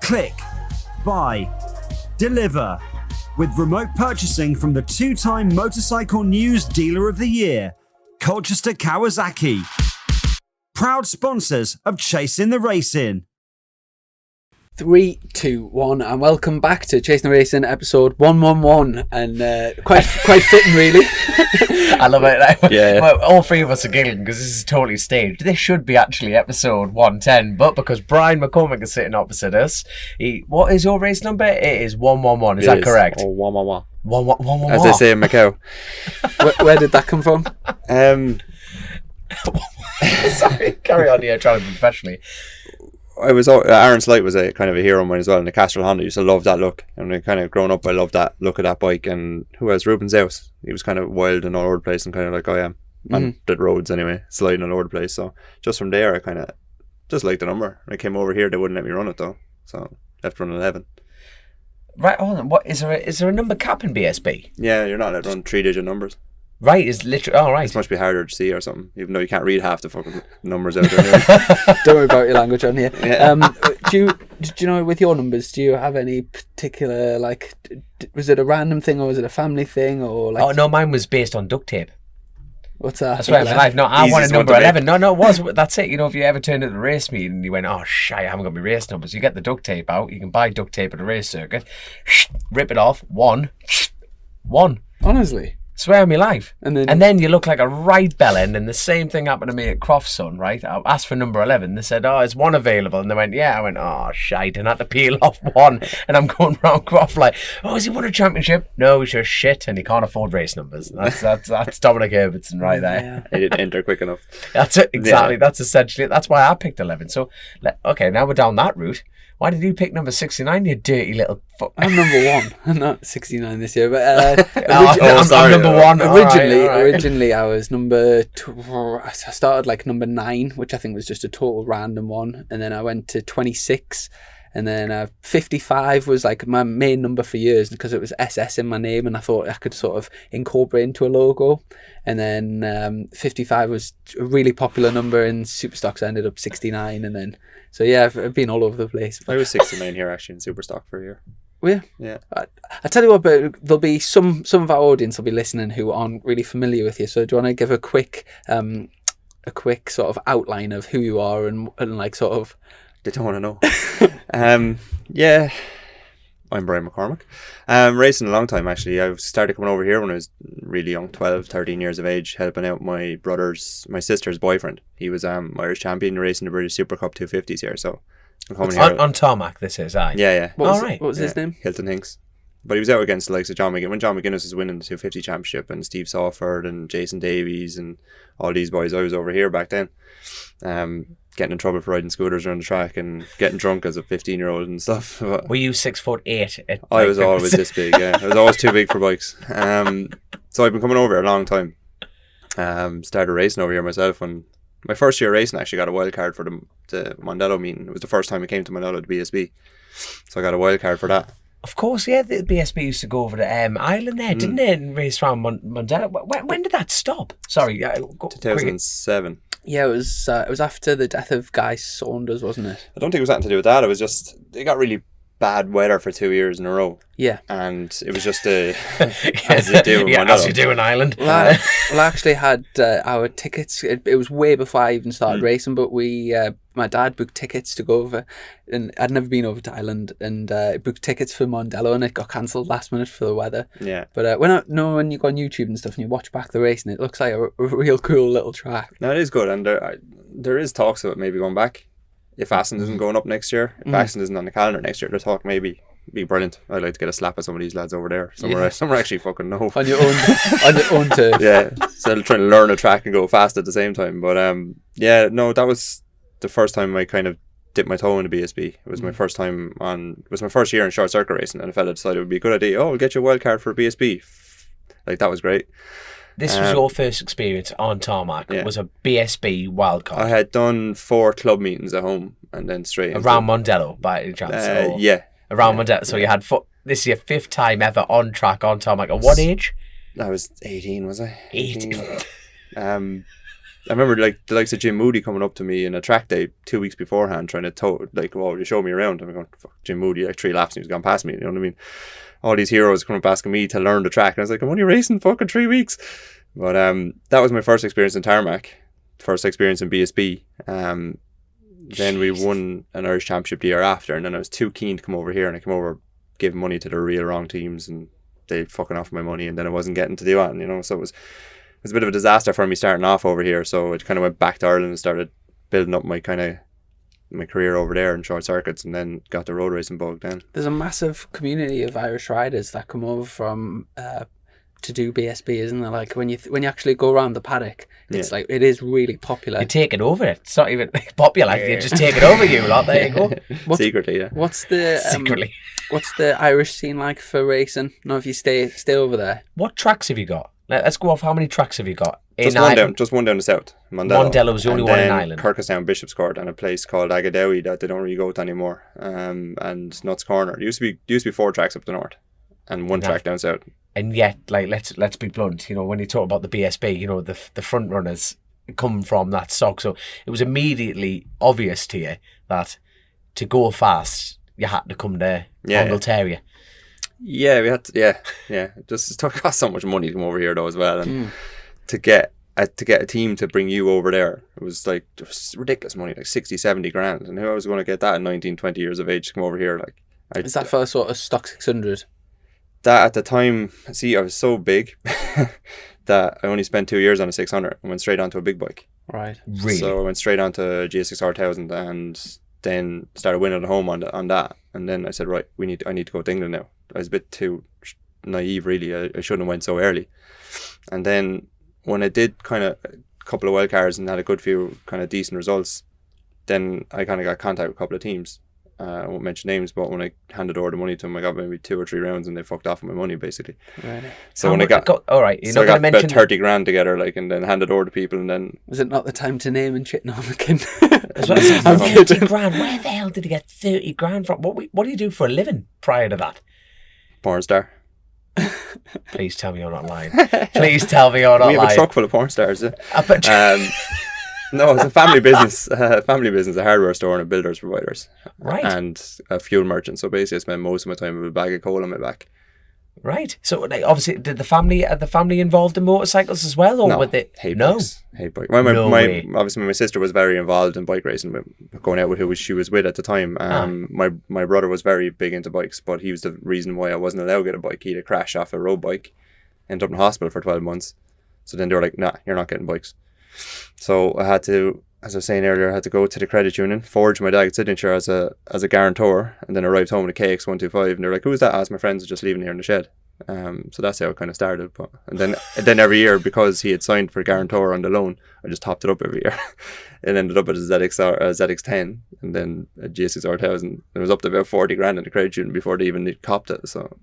click, buy, deliver. With remote purchasing from the 2-time Motorcycle News Dealer of the Year, Colchester Kawasaki. Proud sponsors of Chasin the Racing. 3, 2, 1, and welcome back to Chasin the Racing episode 111, and quite fitting really. I love it. Yeah. Well, all three of us are giggling because this is totally staged. This should be actually episode 110, but because Brian McCormack is sitting opposite us, what is your race number? It is 111. Is that correct? Oh, 111. 111. As they say in Macau. Where did that come from? Sorry, carry on here, trying to be professionally. Aaron Slight was a kind of a hero of mine as well, and the Castrol Honda. Used to love that look, and I kind of grown up. I loved that look of that bike. And who else? Ruben Zeus. He was kind of wild and all over the place, and kind of like on the roads anyway, sliding all over the place. So just from there, I kind of just liked the number. When I came over here, they wouldn't let me run it though, so left run 11. Right, hold on. What is there a number cap in BSB? Yeah, you're not allowed to run 3-digit numbers. Right, it's literally. Oh, right. It must be harder to see or something, even though you can't read half the fucking numbers out there. Don't worry about your language on here. Yeah. Do you know, with your numbers, do you have any particular, like, was it a random thing or was it a family thing or like? Oh no, mine was based on duct tape. What's that? I swear on my life. No, I wanted Easiest one number to make. 11. No, it was. That's it. You know, if you ever turned at the race meeting and you went, oh, shit, I haven't got my race numbers. You get the duct tape out. You can buy duct tape at a race circuit. Rip it off. One. Honestly. Swear on my life. And then you look like a right bellend, and the same thing happened to me at Croft's son, right? I asked for number 11. They said, oh, is one available? And they went, yeah. I went, oh, shite. And I had to peel off one. And I'm going round Croft like, oh, has he won a championship? No, he's just shit, and he can't afford race numbers. That's Dominic Herbertson right there. He didn't enter quick enough. That's it, exactly. Yeah. That's essentially it. That's why I picked 11. So, okay, now we're down that route. Why did you pick number 69, you dirty little fuck? I'm number 1. I'm not 69 this year, but I'm number 1. Originally, I was number. I started like number 9, which I think was just a total random one, and then I went to 26, and then 55 was like my main number for years because it was SS in my name, and I thought I could sort of incorporate into a logo. And then 55 was a really popular number in Superstocks. I ended up 69, and then. So yeah, I've been all over the place. I was 69 here actually in Superstock for a year. Yeah. Yeah. I tell you what, but there'll be some of our audience will be listening who aren't really familiar with you. So do you want to give a quick sort of outline of who you are and like sort of? They don't want to know. Yeah. I'm Brian McCormack. Racing a long time actually. I started coming over here when I was really young, 12, 13 years of age, helping out my sister's boyfriend. He was Irish champion racing the British Super Cup 250s here, so I'm coming here. On tarmac, this is, aye. Yeah. What was his name? Hilton Hinks. But he was out against the likes of John McGuinness. When John McGuinness was winning the 250 championship and Steve Sawford and Jason Davies and all these boys, I was over here back then. Getting in trouble for riding scooters around the track and getting drunk as a 15-year-old and stuff. But were you 6'8"? I was always this big, yeah. I was always too big for bikes. So I've been coming over here a long time. Started racing over here myself when my first year racing. I actually got a wild card for the Mondello meeting. It was the first time I came to Mondello to BSB. So I got a wild card for that. Of course, yeah, the BSB used to go over to Ireland there, didn't it? And race around Mondello. When did that stop? Sorry. 2007. Yeah, it was after the death of Guy Saunders, wasn't it? I don't think it was anything to do with that. It was just, it got really bad weather for 2 years in a row. Yeah. And it was just as you do in Mondello. As you do in Ireland. Well, I actually had our tickets. It was way before I even started racing, but my dad booked tickets to go over, and I'd never been over to Ireland, and booked tickets for Mondello, and it got cancelled last minute for the weather. Yeah. But when you go on YouTube and stuff and you watch back the race, and it looks like a real cool little track. No, it is good, and there is talks about maybe going back. If Aston isn't going up next year, if Aston isn't on the calendar next year, the talk maybe be brilliant. I'd like to get a slap at some of these lads over there. Some are actually fucking no. On your own turf. Yeah, so trying to learn a track and go fast at the same time. But that was the first time I kind of dipped my toe into BSB. It was my first time it was my first year in short circuit racing, and a fella decided it would be a good idea. Oh, we'll get you a wild card for BSB. Like, that was great. This was your first experience on tarmac. Yeah. It was a BSB wildcard. I had done 4 club meetings at home and then straight around Mondello by any chance? Yeah. Around Mondello. So you had this is your 5th time ever on track on tarmac. At what age? I was 18, was I? 18. I remember like the likes of Jim Moody coming up to me in a track day 2 weeks beforehand, trying to like, "Oh, you show me around." I'm going, "Fuck, Jim Moody, like 3 laps and he's gone past me." You know what I mean? All these heroes coming up asking me to learn the track, and I was like, "I'm only racing fucking 3 weeks." But that was my first experience in tarmac, first experience in BSB. Then we won an Irish Championship the year after, and then I was too keen to come over here, and I came over giving money to the real wrong teams, and they fucking off my money, and then I wasn't getting to do it, you know. So it was a bit of a disaster for me starting off over here. So I kind of went back to Ireland and started building up my career over there in short circuits, and then got the road racing bug then. There's a massive community of Irish riders that come over from to do BSB, isn't there? Like when you actually go around the paddock, it's like it is really popular. You take it over it. It's not even popular. You just take it over you lot. There you go. Secretly, yeah. What's the Secretly. What's the Irish scene like for racing? No, if you stay over there. What tracks have you got? Let's go off. How many tracks have you got? Just one down the south. Mondello was the only one in Ireland. Kirkestown, Bishop's Court, and a place called Agadowie that they don't really go to anymore. And Nuts Corner. There used to be 4 tracks up the north, and one track down south. And yet, like, let's be blunt. You know, when you talk about the BSB, you know, the front runners come from that stock. So it was immediately obvious to you that to go fast, you had to come to Angleterre. Yeah, we had to. Yeah. Just it cost so much money to come over here though as well, and to get a team to bring you over there, it was ridiculous money, like 60, 70 grand. And who was going to get that at 19, 20 years of age to come over here? Like, is that for sort of stock 600? That at the time, see, I was so big that I only spent 2 years on a 600 and went straight onto a big bike. Right. Really? So I went straight onto a GSXR 1000 and then started winning at home on that. And then I said, right, I need to go to England now. I was a bit too naive, really. I shouldn't have went so early. And then when I did kind of a couple of wild cards and had a good few kind of decent results, then I kind of got contact with a couple of teams. I won't mention names, but when I handed over the money to them, I got maybe 2 or 3 rounds and they fucked off with my money, basically. Really? So when I got all right, so I got about 30 grand together, like, and then handed over to people, and then... Was it not the time to name and shit? No, I'm kidding. 30 grand. Where the hell did he get 30 grand from? What do you do for a living prior to that? Porn star. Please tell me you're not lying. Please tell me you're not lying. We have a truck full of porn stars. No, it's a family business. A hardware store and a builder's providers. Right. And a fuel merchant. So basically I spent most of my time with a bag of coal on my back. Right. So like, obviously, are the family involved in motorcycles as well? Or no, were they? Hate no. bikes. Hate bikes. Obviously my sister was very involved in bike racing, going out with who she was with at the time. My brother was very big into bikes, but he was the reason why I wasn't allowed to get a bike. He had a crash off a road bike, ended up in hospital for 12 months. So then they were like, nah, you're not getting bikes. So I had to, as I was saying earlier, I had to go to the credit union, forge my dad's signature as a guarantor, and then arrived home with a KX125, and they're like, "Who's that?" I asked my friends, just leaving here in the shed. So that's how it kind of started. And then every year, because he had signed for guarantor on the loan, I just topped it up every year. It ended up at a ZX10, and then a GSXR 1000. It was up to about 40 grand in the credit union before they even copped it. So.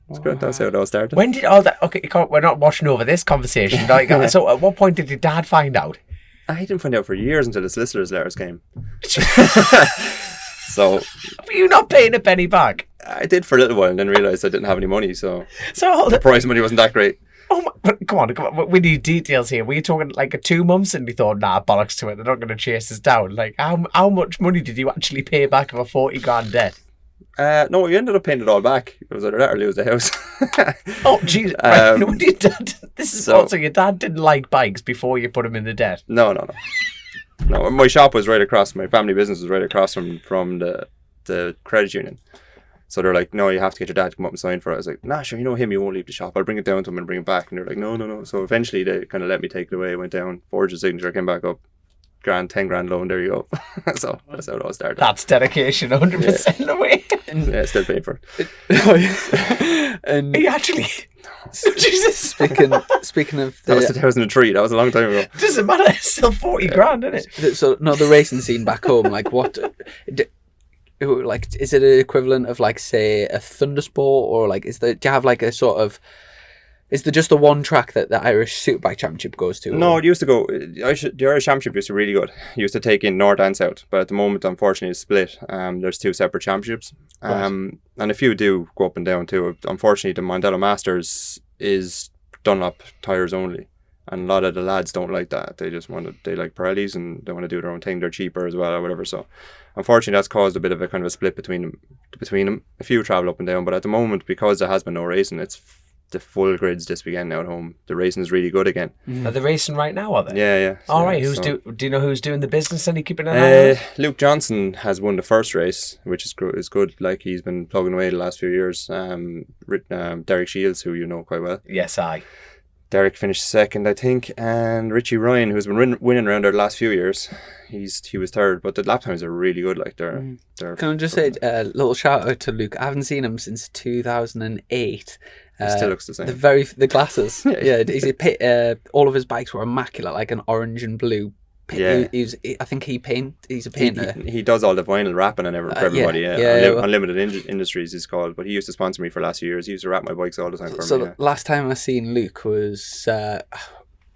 It's good. That's how it all started. When did all that? Okay, we're not watching over this conversation. So, at what point did your dad find out? I didn't find out for years until the solicitor's letters came. So, were you not paying a penny back? I did for a little while, and then realised I didn't have any money. So the prize money wasn't that great. Oh my, come on. We need details here. Were you talking like 2 months, and you thought, nah, bollocks to it. They're not going to chase us down. Like, how much money did you actually pay back of a 40 grand debt? No, we ended up paying it all back. It was either that or lose the house. Oh, jeez. So your dad didn't like bikes before you put him in the debt? No. My shop was right across, my family business was right across from the credit union. So they're like, no, you have to get your dad to come up and sign for it. I was like, nah, sure, you know him, you won't leave the shop. I'll bring it down to him and bring it back. And they're like, no. So eventually they kind of let me take it away. I went down, forged the signature, came back up. 10 grand loan, there you go. So that's how it all started. That's dedication, 100% away. Yeah, still paying for it. And are you actually? Jesus. Speaking of that was 2003. That was a long time ago. Doesn't matter. It's still 40 grand, isn't it? So no, the racing scene back home, like what? Like, is it an equivalent of like, say, a Thundersport, or like, do you have like a sort of? Is there just the one track that the Irish Superbike Championship goes to? No, it used to go... The Irish Championship used to be really good. It used to take in North and South, but at the moment, unfortunately, it's split. There's 2 separate championships. Right. And a few do go up and down too. Unfortunately, the Mondello Masters is Dunlop tyres only. And a lot of the lads don't like that. They like Pirellis and they want to do their own thing. They're cheaper as well or whatever. So unfortunately that's caused a bit of a kind of a split between them. A few travel up and down, but at the moment, because there has been no racing, it's the full grids this weekend now at home. The racing is really good again. Are they racing right now, are they? Yeah. All right. Do you know who's doing the business? Any keeping an eye on it? Luke Johnson has won the first race, which is good. Like, he's been plugging away the last few years. Derek Shields, who you know quite well. Yes, Derek finished second, I think, and Richie Ryan, who's been winning around there the last few years, he was third. But the lap times are really good. Like, they're Can I just say a little shout out to Luke? I haven't seen him since 2008. He still looks the same. The glasses. All of his bikes were immaculate, like an orange and blue. Yeah. He's a painter. He does all the vinyl wrapping and everything for everybody. Unlimited Industries is called, but he used to sponsor me for the last few years. He used to wrap my bikes all the time for me. So the last time I seen Luke was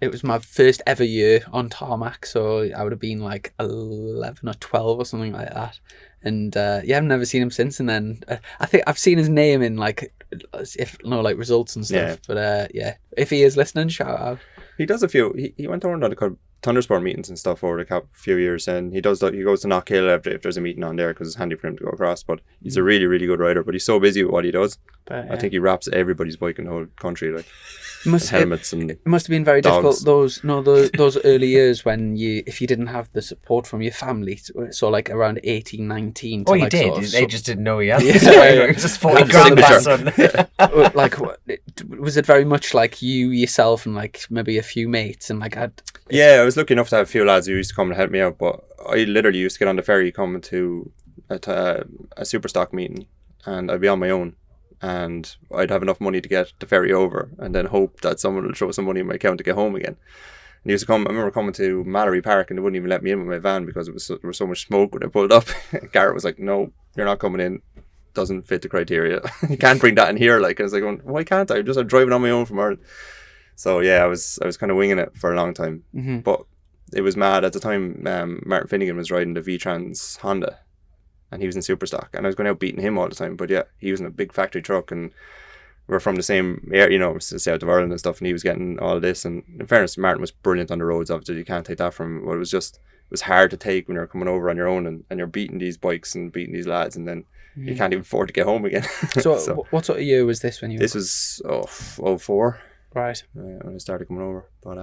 it was my first ever year on tarmac, so I would have been like 11 or 12 or something like that. And I've never seen him since. And then I think I've seen his name in like results and stuff. But if he is listening, shout out. He does a few. He went around on the Thundersport meetings and stuff over the few years, and he goes to Knockhill if there's a meeting on there, because it's handy for him to go across. But he's a really, really good rider. But he's so busy with what he does. But, I think he wraps everybody's bike in the whole country, like helmets and it must have been very dogs. difficult those early years when if you didn't have the support from your family, so like around 18, 19. You did. They just didn't know you had. Just 40 grand back. Like, was it very much like you yourself and like maybe a few mates and like I was lucky enough to have a few lads who used to come and help me out, but I literally used to get on the ferry coming to a super stock meeting, and I'd be on my own, and I'd have enough money to get the ferry over, and then hope that someone would throw some money in my account to get home again. And he used to come. I remember coming to Mallory Park, and they wouldn't even let me in with my van because there was so much smoke when I pulled up. Garrett was like, "No, you're not coming in. Doesn't fit the criteria. You can't bring that in here." Like, I was like, "Why can't I? I'm driving on my own from Ireland." So I was kind of winging it for a long time. Mm-hmm. But it was mad at the time. Martin Finnigan was riding the V-Trans Honda, and he was in super stock, and I was going out beating him all the time. But he was in a big factory truck, and we're from the same area, south of Ireland and stuff, and he was getting all this. And in fairness, Martin was brilliant on the roads. Obviously, you can't take that from him. But it was hard to take when you're coming over on your own, and you're beating these bikes and beating these lads, and then you can't even afford to get home again. So what sort of year was this when you? This was 04. Right. When I started coming over, but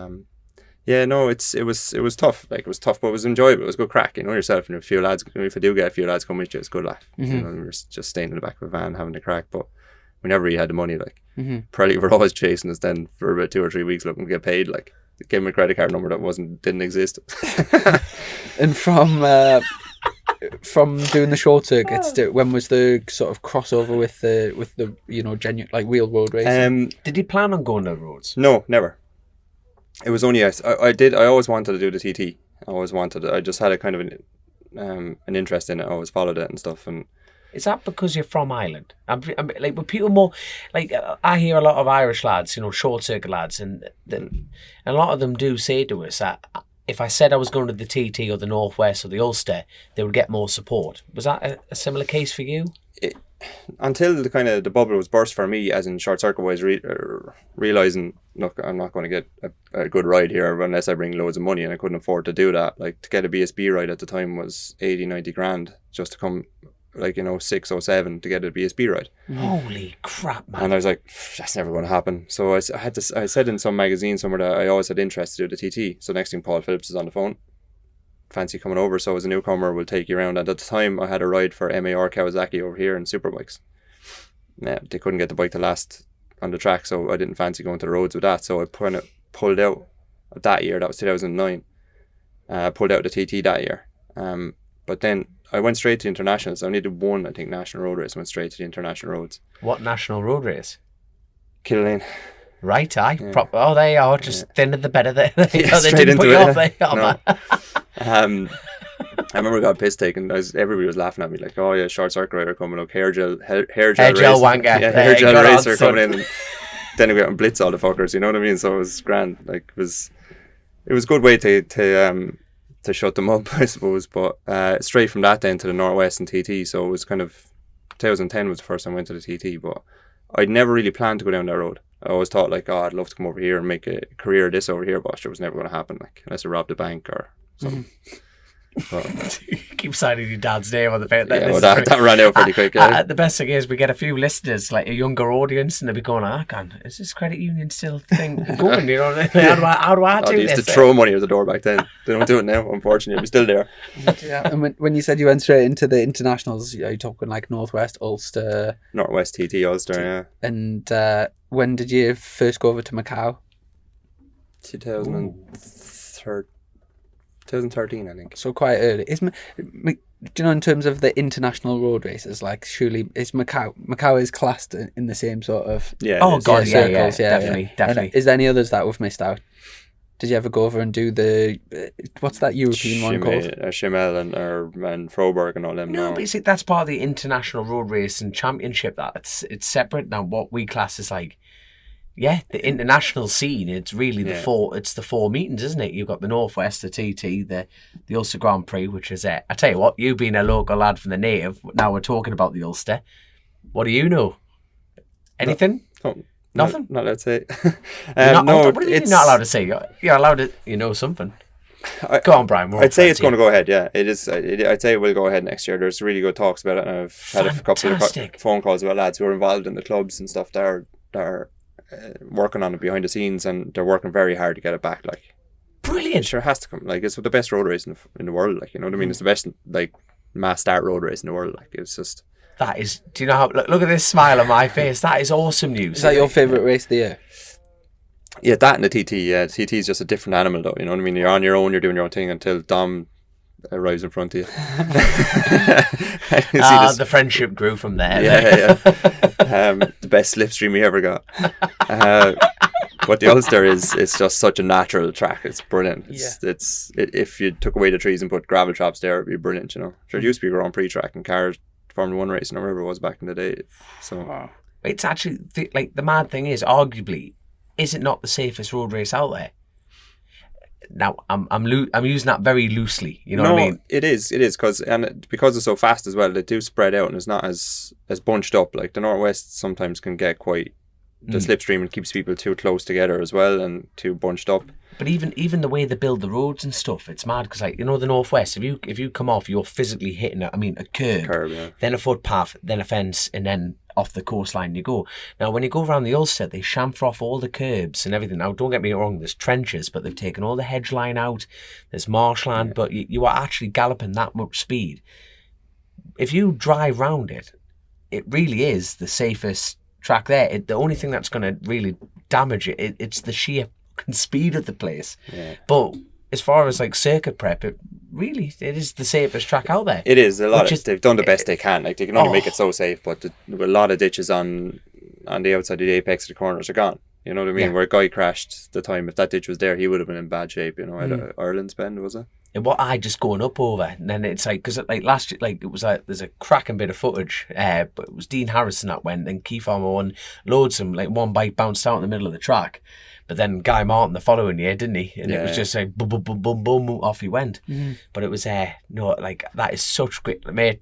it was tough. Like, it was tough, but it was enjoyable. It was good crack, yourself, and a few lads. If I do get a few lads coming with you, it's good laugh. Mm-hmm. We're just staying in the back of a van having a crack. But whenever he had the money, like, mm-hmm. were always chasing us then for about 2 or 3 weeks looking to get paid. Like, they gave me a credit card number that didn't exist. And from doing the short circuits, when was the sort of crossover with the genuine like real road racing? Did you plan on going to roads? No, never. It was only I always wanted to do the TT. I just had a kind of an interest in it. I always followed it and stuff. And is that because you're from Ireland? I'm like, with people more like I hear a lot of Irish lads, short circuit lads, and a lot of them do say to us that if I said I was going to the TT or the Northwest or the Ulster, they would get more support. Was that a similar case for you? Until the bubble was burst for me, as in short circuit wise, realizing, look, I'm not going to get a good ride here unless I bring loads of money, and I couldn't afford to do that. Like, to get a BSB ride at the time was 80-90 grand just to come, 6 or 7 to get a BSB ride. Holy crap, man. And I was like, that's never going to happen. So I said in some magazine somewhere that I always had interest to do the TT. So next thing, Paul Phillips is on the phone. Fancy coming over, so as a newcomer, we'll take you around. And at the time, I had a ride for MAR Kawasaki over here in Superbikes. Yeah, they couldn't get the bike to last on the track, so I didn't fancy going to the roads with that. So I pulled out that year. That was 2009. Pulled out the TT that year. But then I went straight to internationals. I only did one, I think, national road race. I went straight to the international roads. What national road race? Killeen. Right, aye. Yeah. They are just thinner the better. They straight didn't put you off. They are, no. I remember I got piss taken. Everybody was laughing at me like, "Oh yeah, short circuit rider coming up, hair gel wanker, hair gel racer coming in." And then we got on blitz all the fuckers. You know what I mean? So it was grand. Like, it was a good way to shut them up, I suppose. But straight from that then to the Northwest and TT. So it was kind of 2010 was the first time I went to the TT, but I'd never really planned to go down that road. I always thought like, oh, I'd love to come over here and make a career of this over here, but it was never going to happen. Like unless I robbed a bank or something. But, Keep signing your dad's name on the paper. yeah, well, that ran out pretty quick. Yeah. The best thing is we get a few listeners, like a younger audience, and they'll be going, is this credit union still thing going? You know, how do I do They this? used to throw money out the door back then. They don't do it now, unfortunately. We're still there. Yeah. And when you said you went straight into the internationals, are you talking like Northwest, Ulster? Northwest TT Ulster, yeah. And when did you first go over to Macau? 2013, I think. So quite early. Do you know, in terms of the international road races, like surely is Macau is classed in the same sort of circles, definitely. And is there any others that we've missed out? Did you ever go over and do the what's that European one called? Chimel and Froberg and all them. No, but you see, that's part of the International Road Racing Championship. It's separate now. What we class as like, the international scene. It's really the four meetings, isn't it? You've got the Northwest, the TT, the Ulster Grand Prix, which is I tell you what, you being a local lad from the native, now we're talking about the Ulster. What do you know? Anything? Nothing. Not allowed to say. What do you mean you're not allowed to say? You're allowed to. You know something. Go on, Brian. I'd say it's going to go ahead. Yeah, it is. I'd say it will go ahead next year. There's really good talks about it, and I've had a couple of phone calls about lads who are involved in the clubs and stuff. They're working on it behind the scenes, and they're working very hard to get it back. Like, brilliant. It sure has to come. Like, it's the best road race in the world. Like, you know what I mean? It's the best like mass start road race in the world. Like, it's just. That is. Do you know how? Look at this smile on my face. That is awesome news. Is that your favourite race of the year? Yeah, that and the TT. Yeah, the TT is just a different animal, though. You know what I mean? You're on your own. You're doing your own thing until Dom arrives in front of you. The friendship grew from there. Yeah. The best slipstream we ever got. But the Ulster it's just such a natural track. It's brilliant. If you took away the trees and put gravel traps there, it'd be brilliant. You know, sure, it used to be a Grand Prix track and cars. Formula 1 racing or whatever it was back in the day. So it's actually the mad thing is, arguably, is it not the safest road race out there? Now I'm using that very loosely. You know what I mean? It is because it's so fast as well. They do spread out and it's not as bunched up. Like the Northwest sometimes can get quite the slipstream and keeps people too close together as well and too bunched up. But even the way they build the roads and stuff, it's mad because, like, you know, the Northwest, if you come off, you're physically hitting a curb, then a footpath, then a fence, and then off the coastline you go. Now, when you go around the Ulster, they chamfer off all the curbs and everything. Now, don't get me wrong, there's trenches, but they've taken all the hedge line out. There's marshland, but you are actually galloping that much speed. If you drive round it, it really is the safest track there. The only thing that's going to really damage it's the sheer speed of the place. But as far as like circuit prep, it is the safest track out there. It is they've done the best they can. Like, they can only make it so safe, but a lot of ditches on the outside of the apex of the corners are gone. You know what I mean? Where a guy crashed the time, if that ditch was there, he would have been in bad shape. You know, at Ireland's Bend, was it? What I just going up over, and then it's like, because like last year, like it was like there's a cracking bit of footage, but it was Dean Harrison that went, and Keith Armour won loads of them. Like one bike bounced out in the middle of the track, but then Guy Martin the following year, didn't he? And it was just like boom, boom, boom, boom, boom, off he went. But it was like that is such great, mate.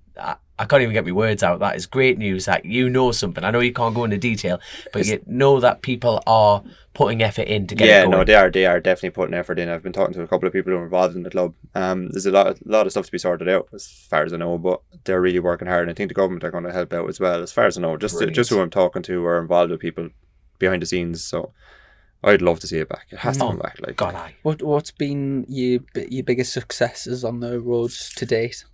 I can't even get my words out. That is great news that you know something. I know you can't go into detail, but you know that people are putting effort in to get it going. Yeah, no, they are definitely putting effort in. I've been talking to a couple of people who are involved in the club. There's a lot of stuff to be sorted out, as far as I know, but they're really working hard, and I think the government are going to help out as well, as far as I know. Just who I'm talking to are involved with people behind the scenes, so I'd love to see it back. It has to come back. Like, God, aye. What's been your biggest successes on the roads to date?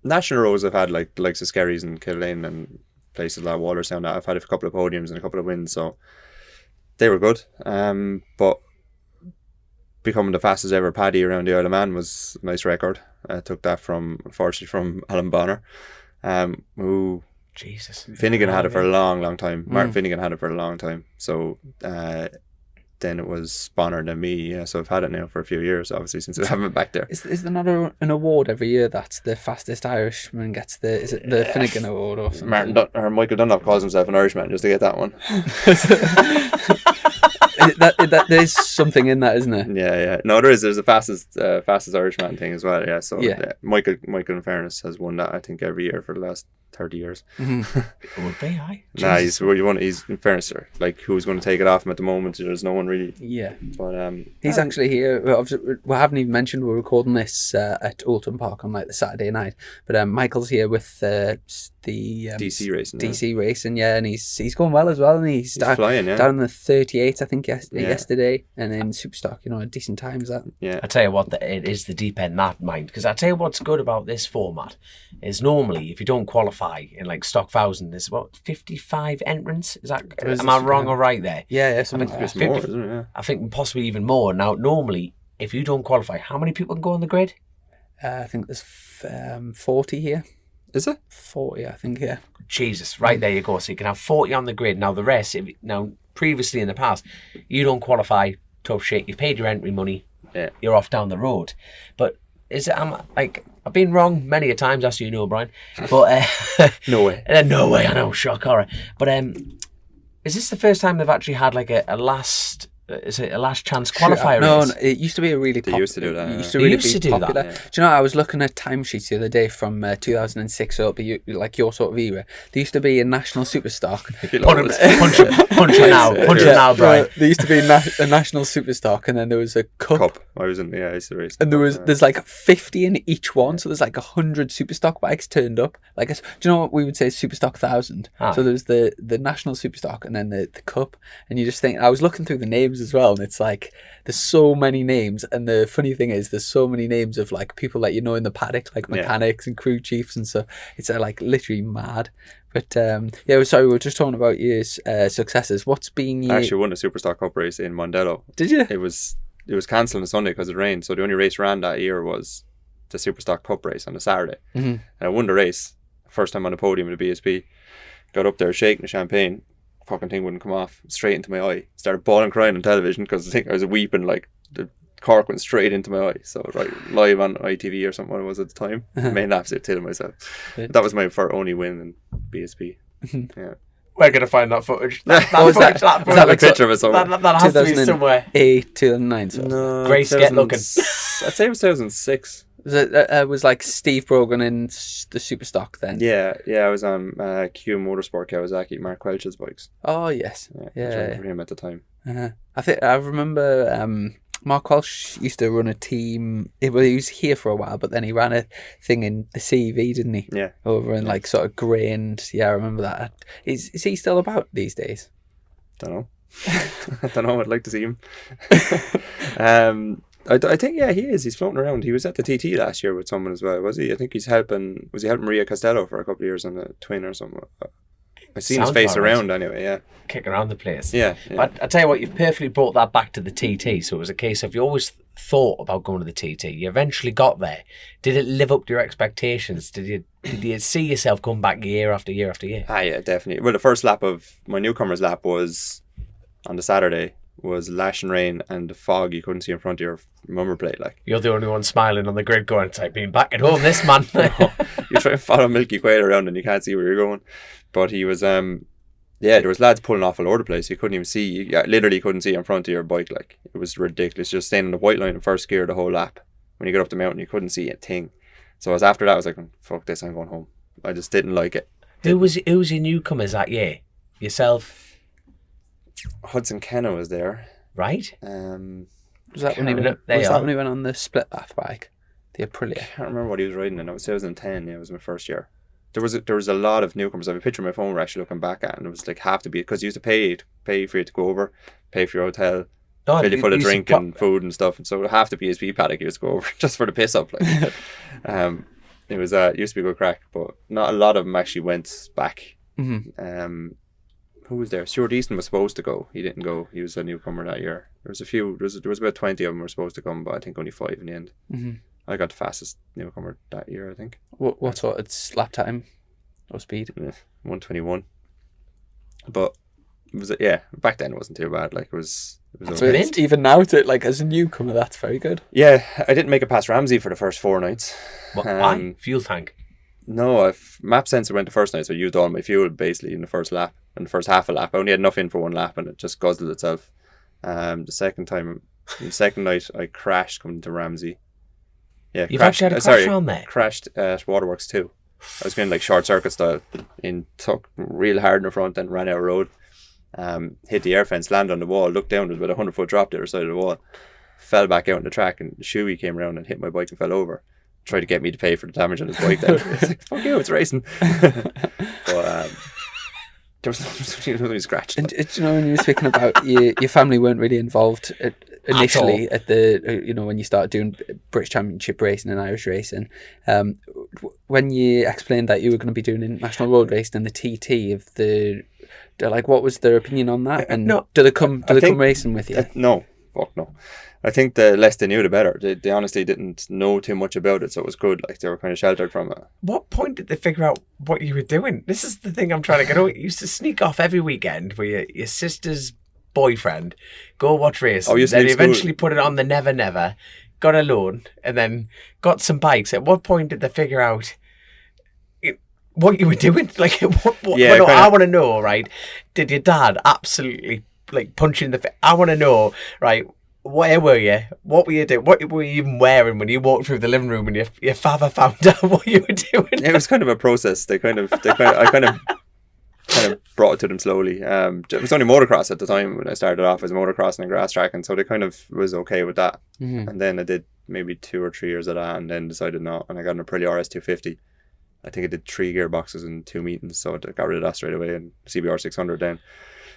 National roads I've had like the likes of Skerries and Killane and places like Wallerstown. I've had a couple of podiums and a couple of wins, so they were good. But becoming the fastest ever paddy around the Isle of Man was a nice record. I took that unfortunately from Alan Bonner, who Finnigan had it for a long time. Martin Finnigan had it for a long time. So then it was Bonner and then me. Yeah, so I've had it now for a few years, obviously, since I haven't been back there. Is there not an award every year that's the fastest Irishman gets is it the Finnigan Award or something? Michael Dunlop calls himself an Irishman just to get that one. There's something in that, isn't there? Yeah. No, there is. There's a fastest Irishman thing as well. Yeah. So Michael, in fairness, has won that, I think, every year for the last 30 years. It would be, aye. Nah, Jesus. he's in fairness, sir. Like, who's going to take it off him at the moment? There's no one really. Yeah. But He's actually here. We haven't even mentioned we're recording this at Oulton Park on like the Saturday night. But Michael's here with the DC Racing. DC Racing, yeah, and he's going well as well. And he's flying, yeah. down in the 38, I think, yesterday, and in Superstock, a decent times that. Yeah. I tell you what, it is the deep end that mind. Because I tell you what's good about this format is normally if you don't qualify in like stock 1,000, there's about 55 entrants. Is that? Am I wrong or right there? Yeah, something like It's that. more, isn't it? Yeah. I think possibly even more. Now, normally, if you don't qualify, how many people can go on the grid? I think there's 40 here. Is it? 40, I think, yeah. Jesus, right there you go. So you can have 40 on the grid. Now, the rest, previously in the past, you don't qualify, tough shit. You paid your entry money. Yeah. You're off down the road. But I've been wrong many a times, as you know, Brian. But No way. no way, I know, shock horror. But is this the first time they've actually had like a last? Is it a last chance qualifier No, race? it used to be a really They used to do that, It yeah. used to They really used be to do that, popular. yeah. Do you know, I was looking at timesheets the other day from 2006, so it'll be like your sort of era. There used to be a national superstock. Punch it now, Brian. There used to be a national superstock, and then there was a cup. I was in. Yeah, I used to race. And there's like 50 in each one, so there's like 100 superstock bikes turned up. Like, do you know what we would say is superstock 1,000? Ah. So there's the national superstock, and then the cup. And you just think, I was looking through the names as well, and it's like there's so many names. And the funny thing is, there's so many names of like people that in the paddock, like mechanics and crew chiefs and stuff. It's like literally mad. But sorry, we were just talking about your successes. What's been your... I actually won a Superstock Cup race in Mondello. Did you? It was cancelled on a Sunday because it rained. So the only race ran that year was the Superstock Cup race on a Saturday. Mm-hmm. And I won the race. First time on the podium in the BSB. Got up there shaking the champagne. Fucking thing wouldn't come off. Straight into my eye. Started bawling crying on television because I think I was weeping, like the cork went straight into my eye. So live on ITV or something it was at the time. Made an absolute tit of myself. That was my only win in BSB. Yeah. We're going to find that footage. Was that Like like a picture of it somewhere. That has to be somewhere. 2008, 2009. So. No, Grey skate looking. I'd say it was 2006. It was like Steve Brogan in the Superstock then. Yeah, I was on Q Motorsport Kawasaki, Mark Welch's bikes. Oh yes, I was yeah. running for him at the time. I remember Mark Walsh used to run a team. He was here for a while, but then he ran a thing in the CV, didn't he? Yeah. Over in like sort of grained. Yeah, I remember that. Is he still about these days? Don't know. I don't know. I'd like to see him. I think he is. He's floating around. He was at the TT last year with someone as well, was he? I think he's helping. Was he helping Maria Costello for a couple of years on the twin or something? I've seen his Sounds face about right. around anyway. Yeah. Kick around the place. Yeah. But I tell you what, you've perfectly brought that back to the TT. So it was a case of you always thought about going to the TT. You eventually got there. Did it live up to your expectations? Did you see yourself come back year after year after year? Yeah, definitely. Well, the first lap of my newcomers lap was on the Saturday. Was lash and rain and the fog you couldn't see in front of your number plate. Like, You're the only one smiling on the grid going, it's like being back at home, this man. you try to follow Milky Quail around and you can't see where you're going. But he was there was lads pulling off all over the place. You couldn't even see. You literally couldn't see in front of your bike. Like, it was ridiculous. Just staying on the white line in first gear the whole lap. When you got up the mountain, you couldn't see a thing. So as after that, I was like, fuck this, I'm going home. I just didn't like it. Who was your newcomers that year? Yourself, Hudson Kenna was there. right? Was that when he Can't went? remember. Was that when he went on the split bath bike, the Aprilia? Can't remember what he was riding in. It was 2010. Yeah, it was my first year. There was a lot of newcomers. I have a picture on my phone we're actually looking back at, and it was like have to be because you used to pay for you to go over, pay for your hotel, fill you full of drink and food and stuff, and so it would have to be his paddock you used to go over just for the piss up. Like, it was it used to be a good crack, but not a lot of them actually went back. Mm-hmm. Who was there? Stuart Easton was supposed to go. He didn't go. He was a newcomer that year. There was a few. There was about 20 of them were supposed to come, but I think only 5 in the end. Mm-hmm. I got the fastest newcomer that year, I think. What sort of lap time or speed? 121. But back then it wasn't too bad. Like, it was That's okay. brilliant. Even now, like as a newcomer, that's very good. Yeah, I didn't make it past Ramsey for the first 4 nights. Why? Fuel tank. No, map sensor went the first night, so I used all my fuel basically in the first lap, in the first half a lap. I only had enough in for 1 lap, and it just guzzled itself. The second night, I crashed coming to Ramsey. Yeah, You've actually had a crash on there? Crashed at Waterworks 2. I was going like short circuit style, took real hard in the front, then ran out of road. Hit the air fence, landed on the wall, looked down, there was about 100-foot drop the other side of the wall. Fell back out on the track, and Shuey came around and hit my bike and fell over. Tried to get me to pay for the damage on his bike then. It's like, fuck you, it's racing. But there was nothing scratched. And do you know, when you were speaking about your family weren't really involved initially at the when you started doing British Championship racing and Irish racing, when you explained that you were going to be doing national road racing and the TT of they're like, what was their opinion on that? And do they come racing with you? No, fuck no. I think the less they knew, the better. They honestly didn't know too much about it, so it was good. Like, they were kind of sheltered from it. What point did they figure out what you were doing? This is the thing I'm trying to get over. You used to sneak off every weekend with your sister's boyfriend, go watch racing. Then eventually put it on the Never Never, got a loan, and then got some bikes. At what point did they figure out what you were doing? Like, I want to know, right? Did your dad absolutely like punch you in the face? I want to know, right? Where were you? What were you doing? What were you even wearing when you walked through the living room and your father found out what you were doing? It was kind of a process. I kind of brought it to them slowly. It was only motocross at the time when I started off as motocross and grass track, and so they kind of was okay with that. Mm-hmm. And then I did maybe 2 or 3 years of that, and then decided not. And I got an Aprilia RS250. I think I did 3 gearboxes in 2 meetings, so I got rid of that straight away, and CBR 600 then.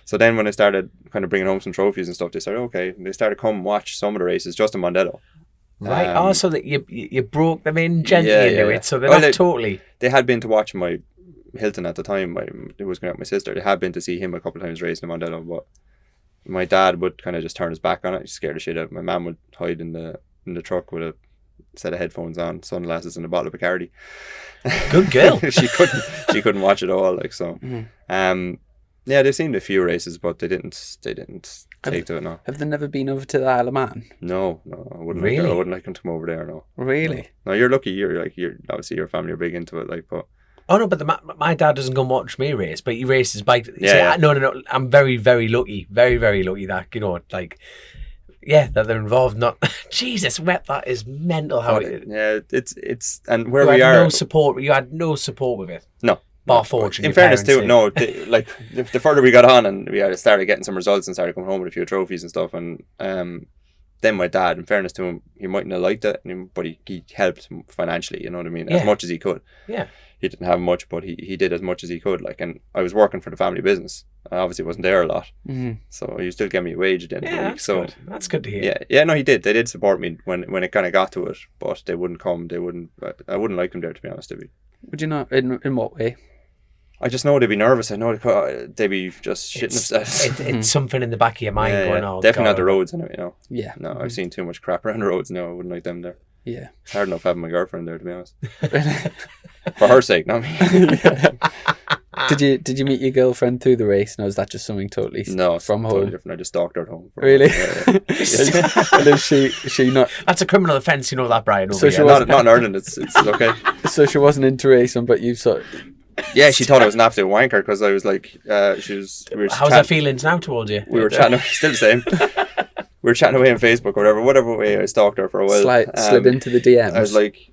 So then when I started kind of bringing home some trophies and stuff, they started, okay. And they started to come watch some of the races just in Mondello. Right. So that you broke them in gently into it. So they're not totally... They had been to watch my Hilton at the time. It was going out with my sister. They had been to see him a couple of times racing in Mondello, but my dad would kind of just turn his back on it. He scared the shit out. My mum would hide in the truck with a set of headphones on, sunglasses, and a bottle of Bacardi. Good girl. she couldn't watch it all, like, so. Mm-hmm. Yeah, they've seen a few races, but they didn't take to it. No. Have they never been over to the Isle of Man? No, I wouldn't. Really? I wouldn't like them to come over there. No. Really? No, you're lucky. You're obviously your family are big into it, like, but. Oh no, but my dad doesn't come watch me race, but he races bike. Yeah. No. I'm very, very lucky, very, very lucky that that they're involved. Not Jesus, that is mental. How it's and where we are. No support. You had no support with it. No. Bar fortune. In fairness too, no. The further we got on, and we started getting some results and started coming home with a few trophies and stuff, and then my dad, in fairness to him, he mightn't have liked it, but he helped financially. You know what I mean? As much as he could. Yeah. He didn't have much, but he did as much as he could. Like, and I was working for the family business. I obviously wasn't there a lot, so he still gave me a wage at the end of the week. So good. That's good to hear. Yeah. No, he did. They did support me when it kind of got to it, but they wouldn't come. They wouldn't. I wouldn't like them there, to be honest. Would you not? In what way? I just know they'd be nervous. I know they'd be just shitting themselves. It's something in the back of your mind going on. Definitely not the roads, anyway. You know. Yeah. No, I've seen too much crap around the roads. No, I wouldn't like them there. Yeah. It's hard enough having my girlfriend there, to be honest. For her sake, not me. Did you meet your girlfriend through the race? No, is that just something totally from home? Totally different. I just stalked her at home. Really? And is she not? That's a criminal offence, you know that, Brian. So she not in Ireland. It's okay. So she wasn't into racing, but you sort. Yeah, she thought I was an absolute wanker because I was like, How's her feelings now towards you? We were chatting, still the same. We were chatting away on Facebook or whatever way. I stalked her for a while. Slid into the DMs. I was like,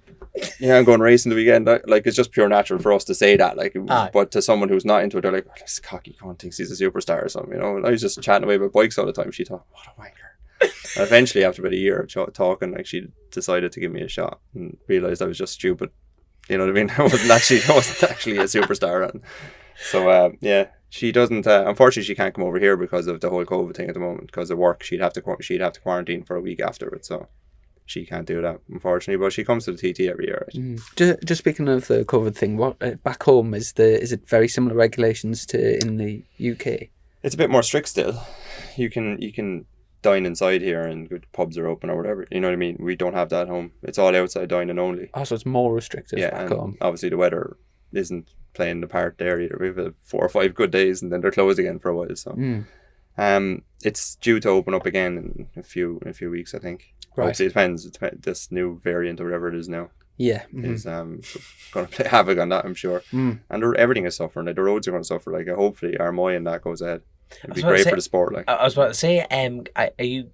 yeah, I'm going racing the weekend. Like, it's just pure natural for us to say that. Like, but to someone who's not into it, they're like, oh, this cocky cunt thinks he's a superstar or something, you know. And I was just chatting away about bikes all the time. She thought, what a wanker. And eventually, after about a year of talking, like, she decided to give me a shot and realised I was just stupid. You know what I mean? I wasn't actually a superstar. And so, she doesn't. Unfortunately, she can't come over here because of the whole COVID thing at the moment. Because of work, she'd have to quarantine for a week afterwards. So she can't do that, unfortunately. But she comes to the TT every year. Right? Just speaking of the COVID thing, what back home is it very similar regulations to in the UK? It's a bit more strict still. You can dine inside here and good pubs are open or whatever. You know what I mean? We don't have that at home. It's all outside dining only. Oh, so it's more restrictive back home. Obviously the weather isn't playing the part there either. We have 4 or 5 good days and then they're closed again for a while. So it's due to open up again in a few weeks, I think. Right. Obviously it depends. This new variant or whatever it is now. Yeah. Is going to play havoc on that, I'm sure. And everything is suffering. Like, the roads are going to suffer. Like, hopefully Armoy and that goes ahead. It'd be great for the sport. Like, I was about to say,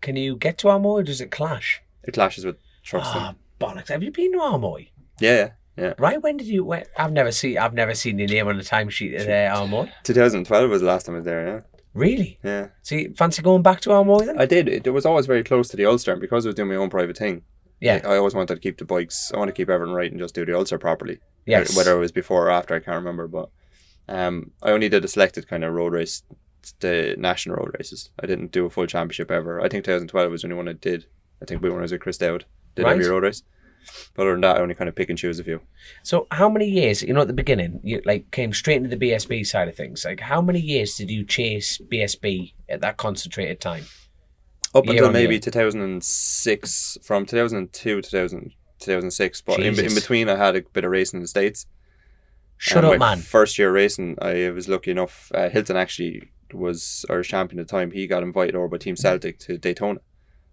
can you get to Armoy or does it clash? It clashes with trucks. Bollocks. Have you been to Armoy? Yeah. Yeah. Right, when did you... I've never seen your name on the timesheet at Armoy. 2012 was the last time I was there, yeah. Really? Yeah. So you fancy going back to Armoy then? I did. It was always very close to the Ulster, and because I was doing my own private thing. Yeah. I always wanted to keep the bikes. I want to keep everything right and just do the Ulster properly. Yes. Whether it was before or after, I can't remember. But I only did a selected kind of road race, the national road races. I didn't do a full championship ever. I think 2012 was the only one I did. I think when I was with Chris Dowd, did every road race. But other than that, I only kind of pick and choose a few. So how many years, at the beginning, you came straight into the BSB side of things. Like, how many years did you chase BSB at that concentrated time? Up until maybe 2006, from 2002 to 2006. But in between, I had a bit of racing in the States. Shut up, man. First year racing, I was lucky enough. Hilton actually was Irish champion at the time. He got invited over by Team Celtic to Daytona.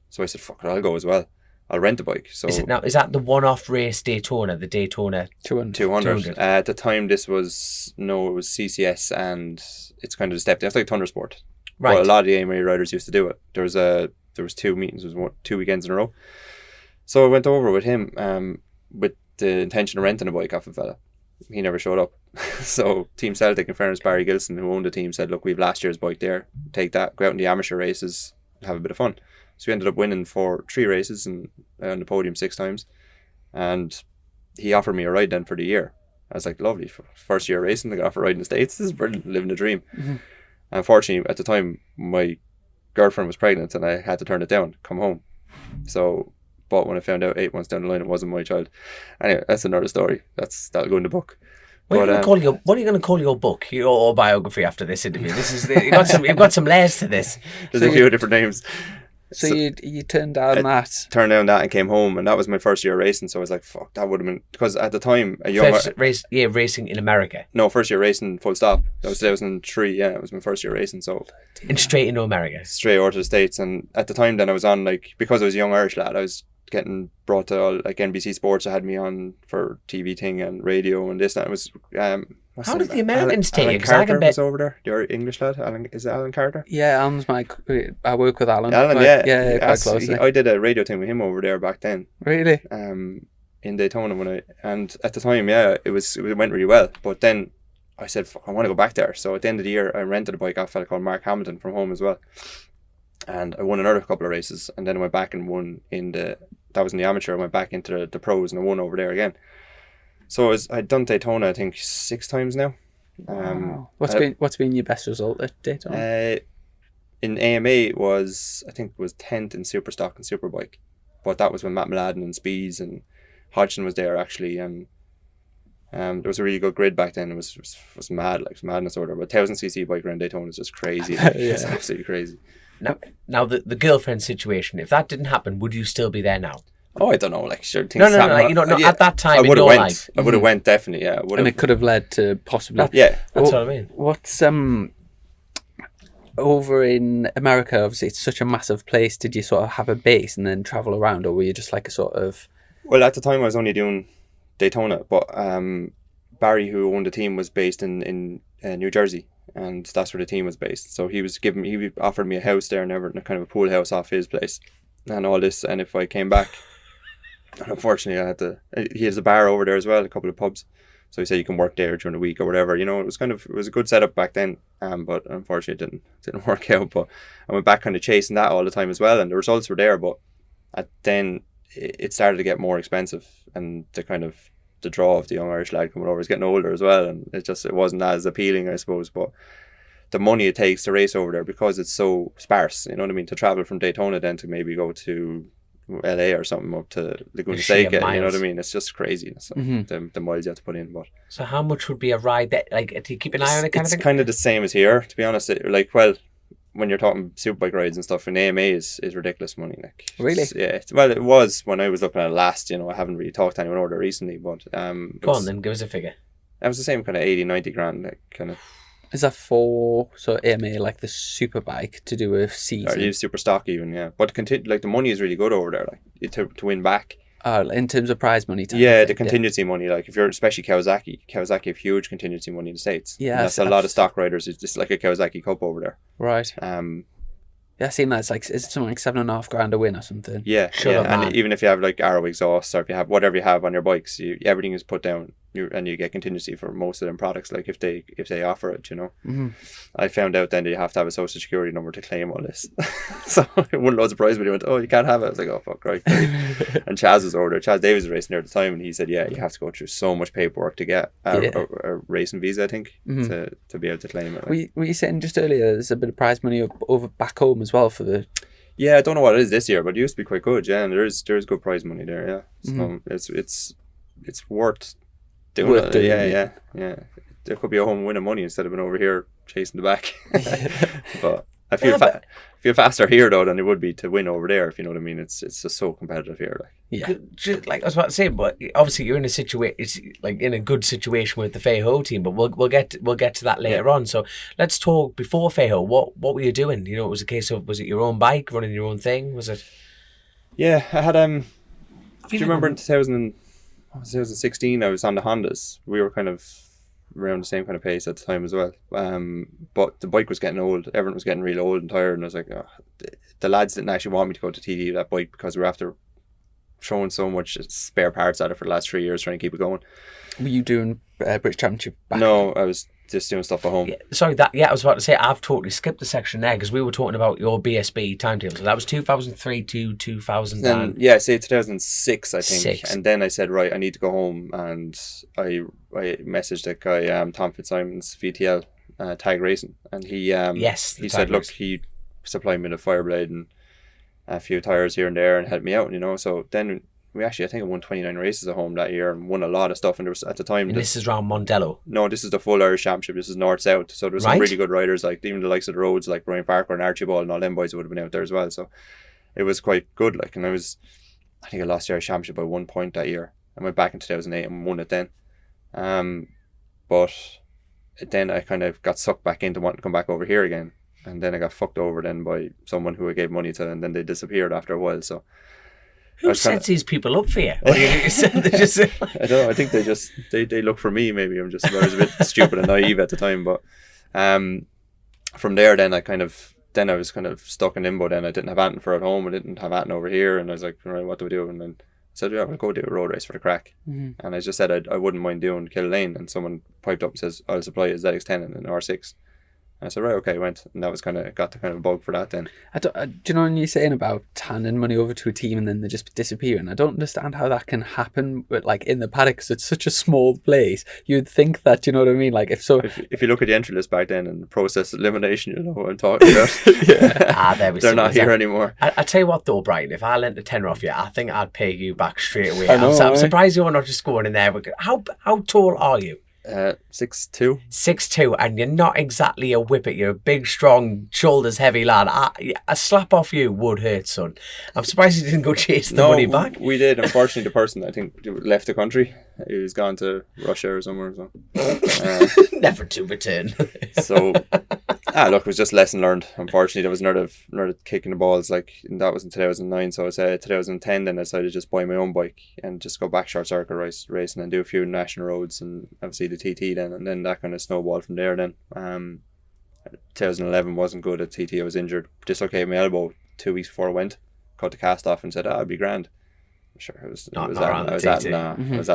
So I said, fuck it, I'll go as well. I'll rent a bike. So is that the one-off race Daytona, the Daytona 200? At the time, it was CCS, and it's kind of the step down. It's like Thundersport. Right. But a lot of the AMA riders used to do it. There was 2 meetings. There was 2 weekends in a row. So I went over with him with the intention of renting a bike off a fella. He never showed up. So Team Celtic, in fairness, Barry Gilson, who owned the team, said, look, we've last year's bike there. Take that, go out in the amateur races, have a bit of fun. So we ended up winning 3 races and on the podium 6 times. And he offered me a ride then for the year. I was like, lovely. First year racing, I got offered a ride in the States. This is brilliant, living the dream. Mm-hmm. Unfortunately, at the time, my girlfriend was pregnant and I had to turn it down, come home. So, but when I found out 8 months down the line, it wasn't my child. Anyway, that's another story. That'll go in the book. What are you going to call your book, your autobiography after this interview? You've got some layers to this. There's a few different names. So you turned down that? Turned down that and came home, and that was my first year racing. So I was like, "Fuck, that would have been," because at the time racing in America. No, first year racing, full stop. That was 2003. Yeah, it was my first year racing. So and straight into America, straight over to the States. And at the time, then I was on because I was a young Irish lad. I was getting brought to all, NBC Sports. I had me on for TV thing and radio and this. And it was. How did the Americans take it? Alan Carter was over there. Your English lad, is it Alan Carter? Yeah, Alan's I work with Alan. Alan, quite closely. I did a radio thing with him over there back then. Really? In Daytona and at the time, it went really well. But then I said, fuck, I want to go back there. So at the end of the year, I rented a bike off a fella called Mark Hamilton from home as well. And I won another couple of races, and then I went back and won that was in the amateur. I went back into the pros and I won over there again. So I'd done Daytona, I think 6 times now. Wow. What's been your best result at Daytona? In AMA was 10th in Super Stock and Superbike, but that was when Matt Mladen and Spees and Hodgson was there actually, and there was a really good grid back then. It was mad, like madness order. But 1000cc bike around Daytona is just crazy. It's absolutely crazy. Now the girlfriend situation. If that didn't happen, would you still be there now? Oh, I don't know. Like, sure, things no. At that time, I would have went. I would have went definitely. Yeah, and it could have led to possibly. That's what I mean. What's over in America? Obviously, it's such a massive place. Did you sort of have a base and then travel around, or were you just like a sort of? Well, at the time, I was only doing Daytona, but Barry, who owned the team, was based in New Jersey, and that's where the team was based. So he offered me a house there and everything, kind of a pool house off his place, and all this. And if I came back. And unfortunately, he has a bar over there as well, a couple of pubs. So he said you can work there during the week or whatever. It was a good setup back then. But unfortunately, it didn't work out. But I went back kind of chasing that all the time as well, and the results were there. But then it started to get more expensive, and the draw of the young Irish lad coming over is getting older as well, and it wasn't as appealing, I suppose. But the money it takes to race over there, because it's so sparse, you know what I mean, to travel from Daytona then to maybe go to LA or something up to Laguna Seca, you know what I mean? It's just crazy. So the miles you have to put in. But so how much would be a ride that, do you keep an eye on it kind of thing? It's kind of the same as here, to be honest. When you're talking superbike rides and stuff, in AMA is ridiculous money. Really? It was when I was looking at it last. I haven't really talked to anyone over there recently, but go on then, give us a figure. It was the same kind of 80-90 grand kind of. Is that for AMA, like the superbike, to do a season? Or you super stock even, yeah. But the money is really good over there, to win back. In terms of prize money? The contingency money, if you're, especially Kawasaki have huge contingency money in the States. Yeah. And that's a lot of stock riders. It's just like a Kawasaki Cup over there. Right. Yeah, I seen that. It's like, is it something like $7,500 a win or something? Yeah, Shut up, and man. even if you have like arrow exhaust, or if you have whatever you have on your bikes, everything is put down, and you get contingency for most of them products. Like if they offer it, I found out then that you have to have a social security number to claim all this. So it won loads of prize, but he went, "Oh, you can't have it." I was like, "Oh fuck, right." And Chaz was over there. Chaz Davis was racing there at the time, and he said, "Yeah, you have to go through so much paperwork to get a racing visa, I think, to be able to claim it." Like. Were you saying just earlier there's a bit of prize money over back home as well for the... Yeah, I don't know what it is this year, but it used to be quite good. Yeah, and there is good prize money there. Yeah, so it's worth doing it. Yeah. There could be a home win of money instead of being over here chasing the back. But I feel faster here though than it would be to win over there. If you know what I mean, it's just so competitive here. Like. Yeah, Like I was about to say, but obviously you're in a situation, it's like in a good situation with the FHO team. But we'll get to that later on. So let's talk before FHO. What were you doing? It was a case of, was it your own bike, running your own thing? Was it? Yeah, I had do you remember in 2016 I was on the Hondas. We were kind of around the same kind of pace at the time as well. But the bike was getting old. Everyone was getting really old and tired, and I was like, the lads didn't actually want me to go to TD with that bike because we were after throwing so much spare parts at it for the last 3 years trying to keep it going. Were you doing British Championship back? No, I was just doing stuff at home. Yeah, sorry, I was about to say, I've totally skipped the section there because we were talking about your BSB timetable. So that was 2003 to 2000. Then, say 2006, I think. And then I said, right, I need to go home, and I messaged a guy, Tom Fitzsimon's VTL, Tag Racing, and he said, look, he supplied me the Fireblade and a few tires here and there and helped me out, So then I think I won 29 races at home that year and won a lot of stuff. And there was at the time. And this is around Mondello. No, this is the full Irish Championship. This is North South. So there was some really good riders, like even the likes of the roads, like Brian Parker and Archibald and all them boys would have been out there as well. So it was quite good. Like, and I think I lost the Irish Championship by 1 point that year. I went back in 2008 and won it then. But then I kind of got sucked back into wanting to come back over here again. And then I got fucked over then by someone who I gave money to, and then they disappeared after a while. So who sets these people up for you? Or you just, I don't know. I think they look for me. Maybe I was a bit stupid and naive at the time. But from there, then I was kind of stuck in limbo. Then I didn't have anything for at home. I didn't have anything over here, and I was like, right, what do we do? And then I said, yeah, we'll go do a road race for the crack. And I just said I wouldn't mind doing Kill Lane, and someone piped up and says, I'll supply you a ZX10 and an R6. And I said, right, okay, went. And that was got the kind of bug for that then. Do you know when you're saying about handing money over to a team and then they just disappearing? I don't understand how that can happen, but like in the paddock, because it's such a small place. You'd think that, you know what I mean? Like if you look at the entry list back then and process elimination, you know what I'm talking about. They're not here anymore. I tell you what though, Brian, if I lent a tenner off you, I think I'd pay you back straight away. I know, I'm surprised you're not just going in there. How tall are you? 6'2". 6'2", and you're not exactly a whippet. You're a big, strong, shoulders heavy lad. A slap off you would hurt, son. I'm surprised you didn't go chase the money back. We did. Unfortunately, the person I think left the country. He was gone to Russia or somewhere. So never to return. So look, it was just lesson learned. Unfortunately, there was another kick in the balls. Like that was in 2009. So I said 2010. Then I decided to just buy my own bike and just go back short circuit racing and do a few national roads and obviously the TT then, and then that kind of snowballed from there. Then 2011 wasn't good at TT. I was injured, dislocated my elbow 2 weeks before I went, cut the cast off and said, I'd be grand. Sure, I was at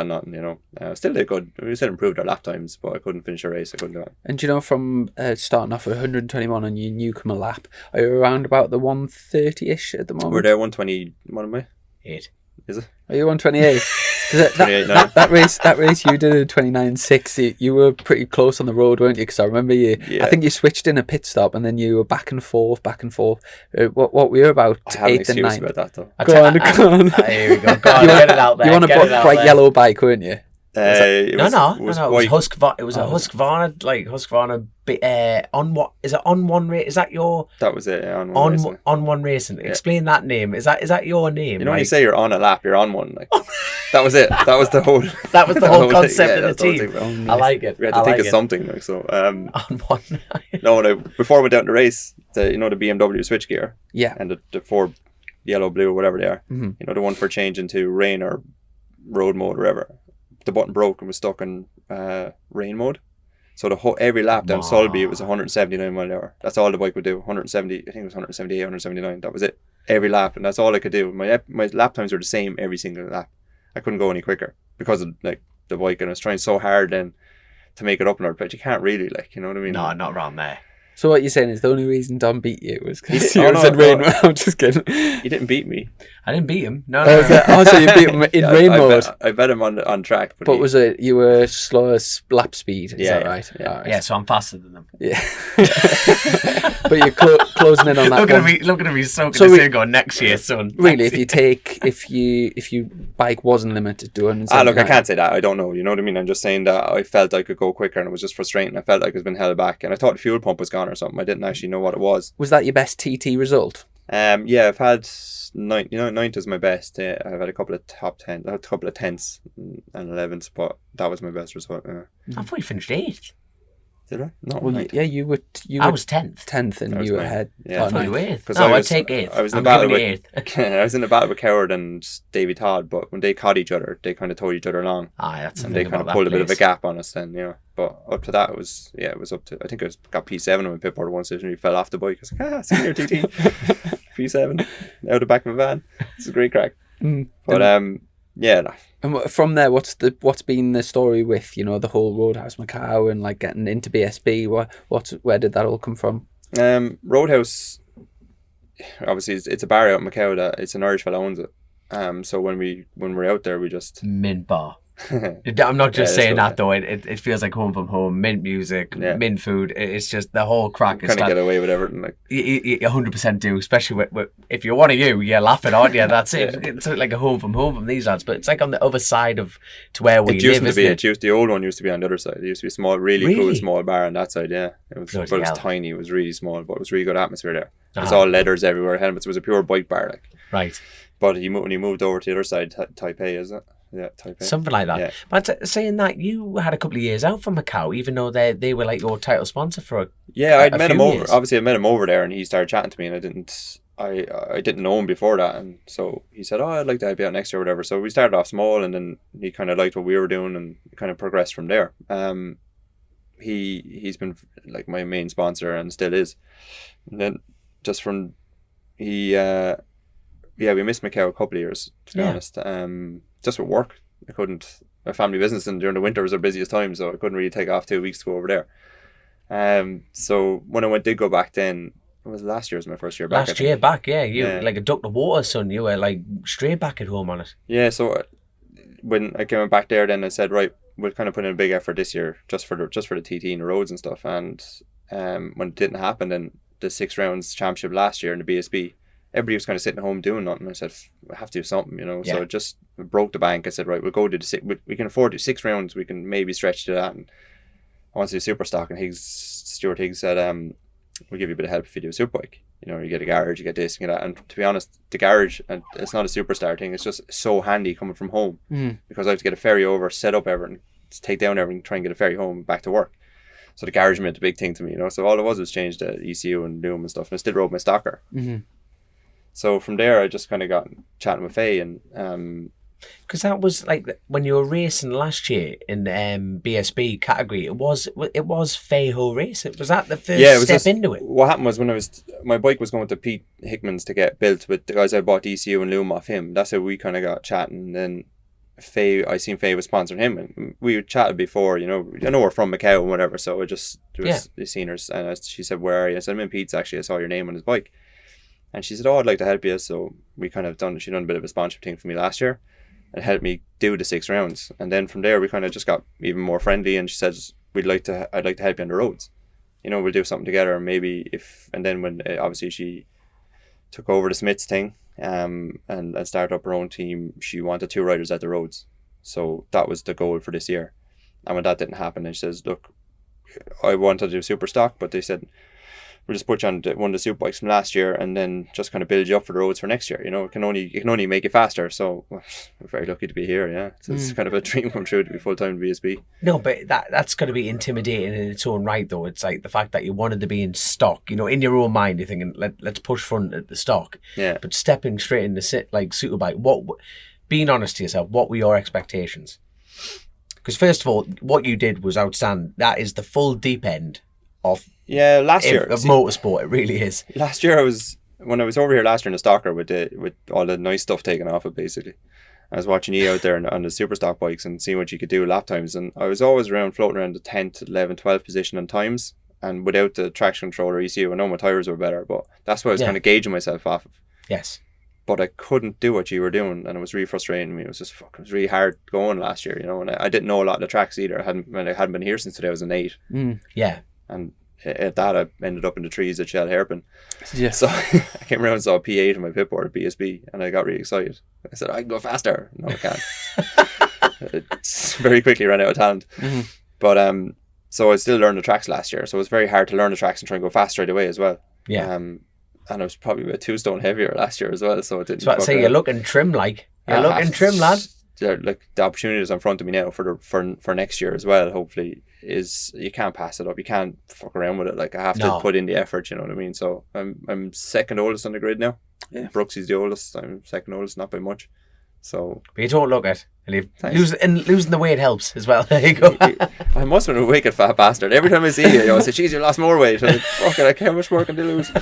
nothing, you know. Still did good. We still improved our lap times, but I couldn't finish a race. I couldn't do it. And you know, from starting off with 121 on your newcomer lap, are you around about the 130-ish at the moment? We're there 120. What am I? 8. Is it? Are you 128? that race you did in 29.6, you were pretty close on the road, weren't you? Because I remember you. Yeah. I think you switched in a pit stop and then you were back and forth. What were you about? I have 8th and 9th about that though. Go on. Here we go. Go on, get it out there. You want a bright yellow bike, weren't you? It was Husqvarna. It was a Husqvarna, like Husqvarna. On what is it? On One Race? Is that your? That was it. Yeah, on One Racing. Yeah. Explain that name. Is that your name? You know, when you say you're on a lap, you're on one. Like that was it. That was the whole. That was the whole concept of the team. I like it. We had to think of something like so. On one. No, before I went down the race, the BMW switchgear. Yeah. And the 4 yellow, blue, or whatever they are. Mm-hmm. You know, the one for change into rain or road mode or whatever. The button broke and was stuck in rain mode. So every lap down Sulby, it was 179 mile an hour. That's all the bike would do. 170, I think it was 178, 179. That was it. Every lap, and that's all I could do. My lap times were the same every single lap. I couldn't go any quicker because of like the bike, and I was trying so hard then to make it up in our but you can't really, like, you know what I mean? No, not around there. So what you're saying is the only reason Dom beat you was because Oh, you no, said rain. no. I'm just kidding. You didn't beat me. I didn't beat him. No, Oh, so you beat him in rain mode. I bet him on track. But was it you were slower lap speed? Is that right? Yeah. All right. Yeah, so I'm faster than them. Yeah. But you're closing in on that. Look at me soaking So this we- in going next year, son. Really, if you bike wasn't limited to 179. look, I can't say that. I don't know. You know what I mean? I'm just saying that I felt I could go quicker, and it was just frustrating. I felt like I was being held back, and I thought the fuel pump was gone or something. I didn't actually know what it was. Was that your best TT result? Yeah, I've had ninth is my best. I've had a couple of top 10, a couple of 10s and 11s, but that was my best result. I thought you finished 8th. Did I? No, Well, ninth. yeah, you were. I was 10th. 10th, and I was you were ninth. ahead. Yeah. I thought you ninth. were 8th. 'Cause No, I I'd was- take 8th. I was in I'm the battle giving with- you 8th. I was in the battle with Coward and Davy Todd, but when they caught each other, they kind of towed each other along, Aye, that's the and thing they kind of about pulled a that bit of a place. gap on us then, you know. But up to that, it was up to, I think got P7 on my pit board once, and he fell off the bike. I was like, senior TT, P7, out the back of my van. It's a great crack. But yeah, no. And from there, what's been the story with the whole Roadhouse Macau and like getting into BSB? Where did that all come from? Roadhouse, obviously, it's a bar out in Macau that it's an Irish fella owns it. So when we're out there, we just Mint bar. I'm not just Yeah, saying that's that though. It feels like home from home. Mint music, Yeah. mint food. It's just the whole crack. kind of get away with everything. Like, You 100% do, especially if you're one of you're laughing, aren't you? That's it. It's like a home from these lads, but it's like on the other side to where we it used live, to be. isn't it? The old one used to be on the other side. It used to be a small, really cool Really? small bar on that side. Yeah, it was, Bloody but it was hell. tiny. It was really small, but it was really good atmosphere there. It's Ah. all leathers everywhere, helmets. It was a pure bike bar, like. Right. But when he moved over to the other side, Taipei, is it? Yeah, Taipei. Something like that. Yeah. But saying that, you had a couple of years out from Macau, even though they were like your title sponsor for Yeah, I'd a met him few over. years. Obviously, I met him over there, and he started chatting to me, and I didn't know him before that, and so he said, "Oh, I'd like to help you out next year, or whatever." So we started off small, and then he kind of liked what we were doing, and kind of progressed from there. He's been like my main sponsor, and still is. And then just from we missed Macau a couple of years, to be Yeah. honest. Just with work, I couldn't. My family business, and during the winter was our busiest time, so I couldn't really take off 2 weeks to go over there. So when I did go back, then it was last year was my first year back. I last think. year back. Yeah, you Yeah. like a duck to water, son. You were like straight back at home on it. Yeah, so when I came back there, then I said, right, we'll kind of put in a big effort this year, just for the TT and the roads and stuff. And when it didn't happen, then the 6 rounds championship last year in the BSB, everybody was kind of sitting at home doing nothing. I said, I have to do something, So Yeah. I just broke the bank. I said, right, we'll go to we can afford to do 6 rounds. We can maybe stretch to that. And I want to do super stock. And Stuart Higgs said, we'll give you a bit of help if you do a super bike. You get a garage, you get this, you get that. And to be honest, the garage, and it's not a superstar thing. It's just so handy coming from home because I have to get a ferry over, set up everything, take down everything, try and get a ferry home back to work. So the garage meant a big thing to me, So all it was change the ECU and Loom and stuff, and I still rode my stocker. So from there, I just kind of got chatting with Faye, and Because that was like when you were racing last year in the BSB category. It was FHO Racing. Was that the first step into it? What happened was when my bike was going to Pete Hickman's to get built with the guys I bought ECU and Loom off him. That's how we kind of got chatting. Then I seen Faye was sponsoring him, and we chatted before. I know we're from Macau and whatever. So I seen her, and she said, "Where are you?" I said, "I'm in Pete's. Actually, I saw your name on his bike." And she said, "Oh, I'd like to help you." So we kind of she done a bit of a sponsorship thing for me last year. And helped me do the 6 rounds, and then from there we kind of just got even more friendly. And she says, I'd like to help you on the roads. We'll do something together. Maybe and then when obviously she took over the Smiths thing, and started up her own team, she wanted 2 riders at the roads. So that was the goal for this year. And when that didn't happen, and she says, look, I wanted to do super stock, but they said, we'll just put you on one of the super bikes from last year, and then just kind of build you up for the roads for next year. It can only make you faster. So we're very lucky to be here. Yeah, so it's kind of a dream come true to be full time BSB. No, but that's got to be intimidating in its own right, though. It's like the fact that you wanted to be in stock. In your own mind, you're thinking, let's push front at the stock. Yeah. But stepping straight into super bike, being honest to yourself, what were your expectations? Because first of all, what you did was outstanding. That is the full deep end of last year of motorsport. It really is. Last year when I was over here last year in the Stalker with all the nice stuff taken off it, basically. I was watching you out there on the super stock bikes and seeing what you could do lap times, and I was always floating around the 10th, 11th, 12th position on times, and without the traction controller ECU, I know my tyres were better, but that's what I was kind of gauging myself off of. Yes. But I couldn't do what you were doing, and it was really frustrating me. It was really hard going last year, and I didn't know a lot of the tracks either. I hadn't been here since 2008. Yeah. And at that, I ended up in the trees at Shell Hairpin. Yeah. So I came around and saw a P8 on my pit board at BSB, and I got really excited. I said, I can go faster. No, I can't. It's very quickly ran out of talent. But so I still learned the tracks last year. So it was very hard to learn the tracks and try and go fast straight away as well. Yeah. And I was probably about 2 stone heavier last year as well. So it didn't. So I'd say you're looking trim, like. You're looking trim, lad. Like the opportunities in front of me now for next year as well, hopefully, is you can't pass it up. You can't fuck around with it. Like I have to put in the effort, you know what I mean? So I'm second oldest on the grid now. Yeah. Brooksy's the oldest. I'm second oldest, not by much. So but you don't look it. And losing the weight helps as well. There you go. I must have been a wicked fat bastard. Every time I see you, I say, geez, you lost more weight. I'm like, fuck it, how much more can they lose?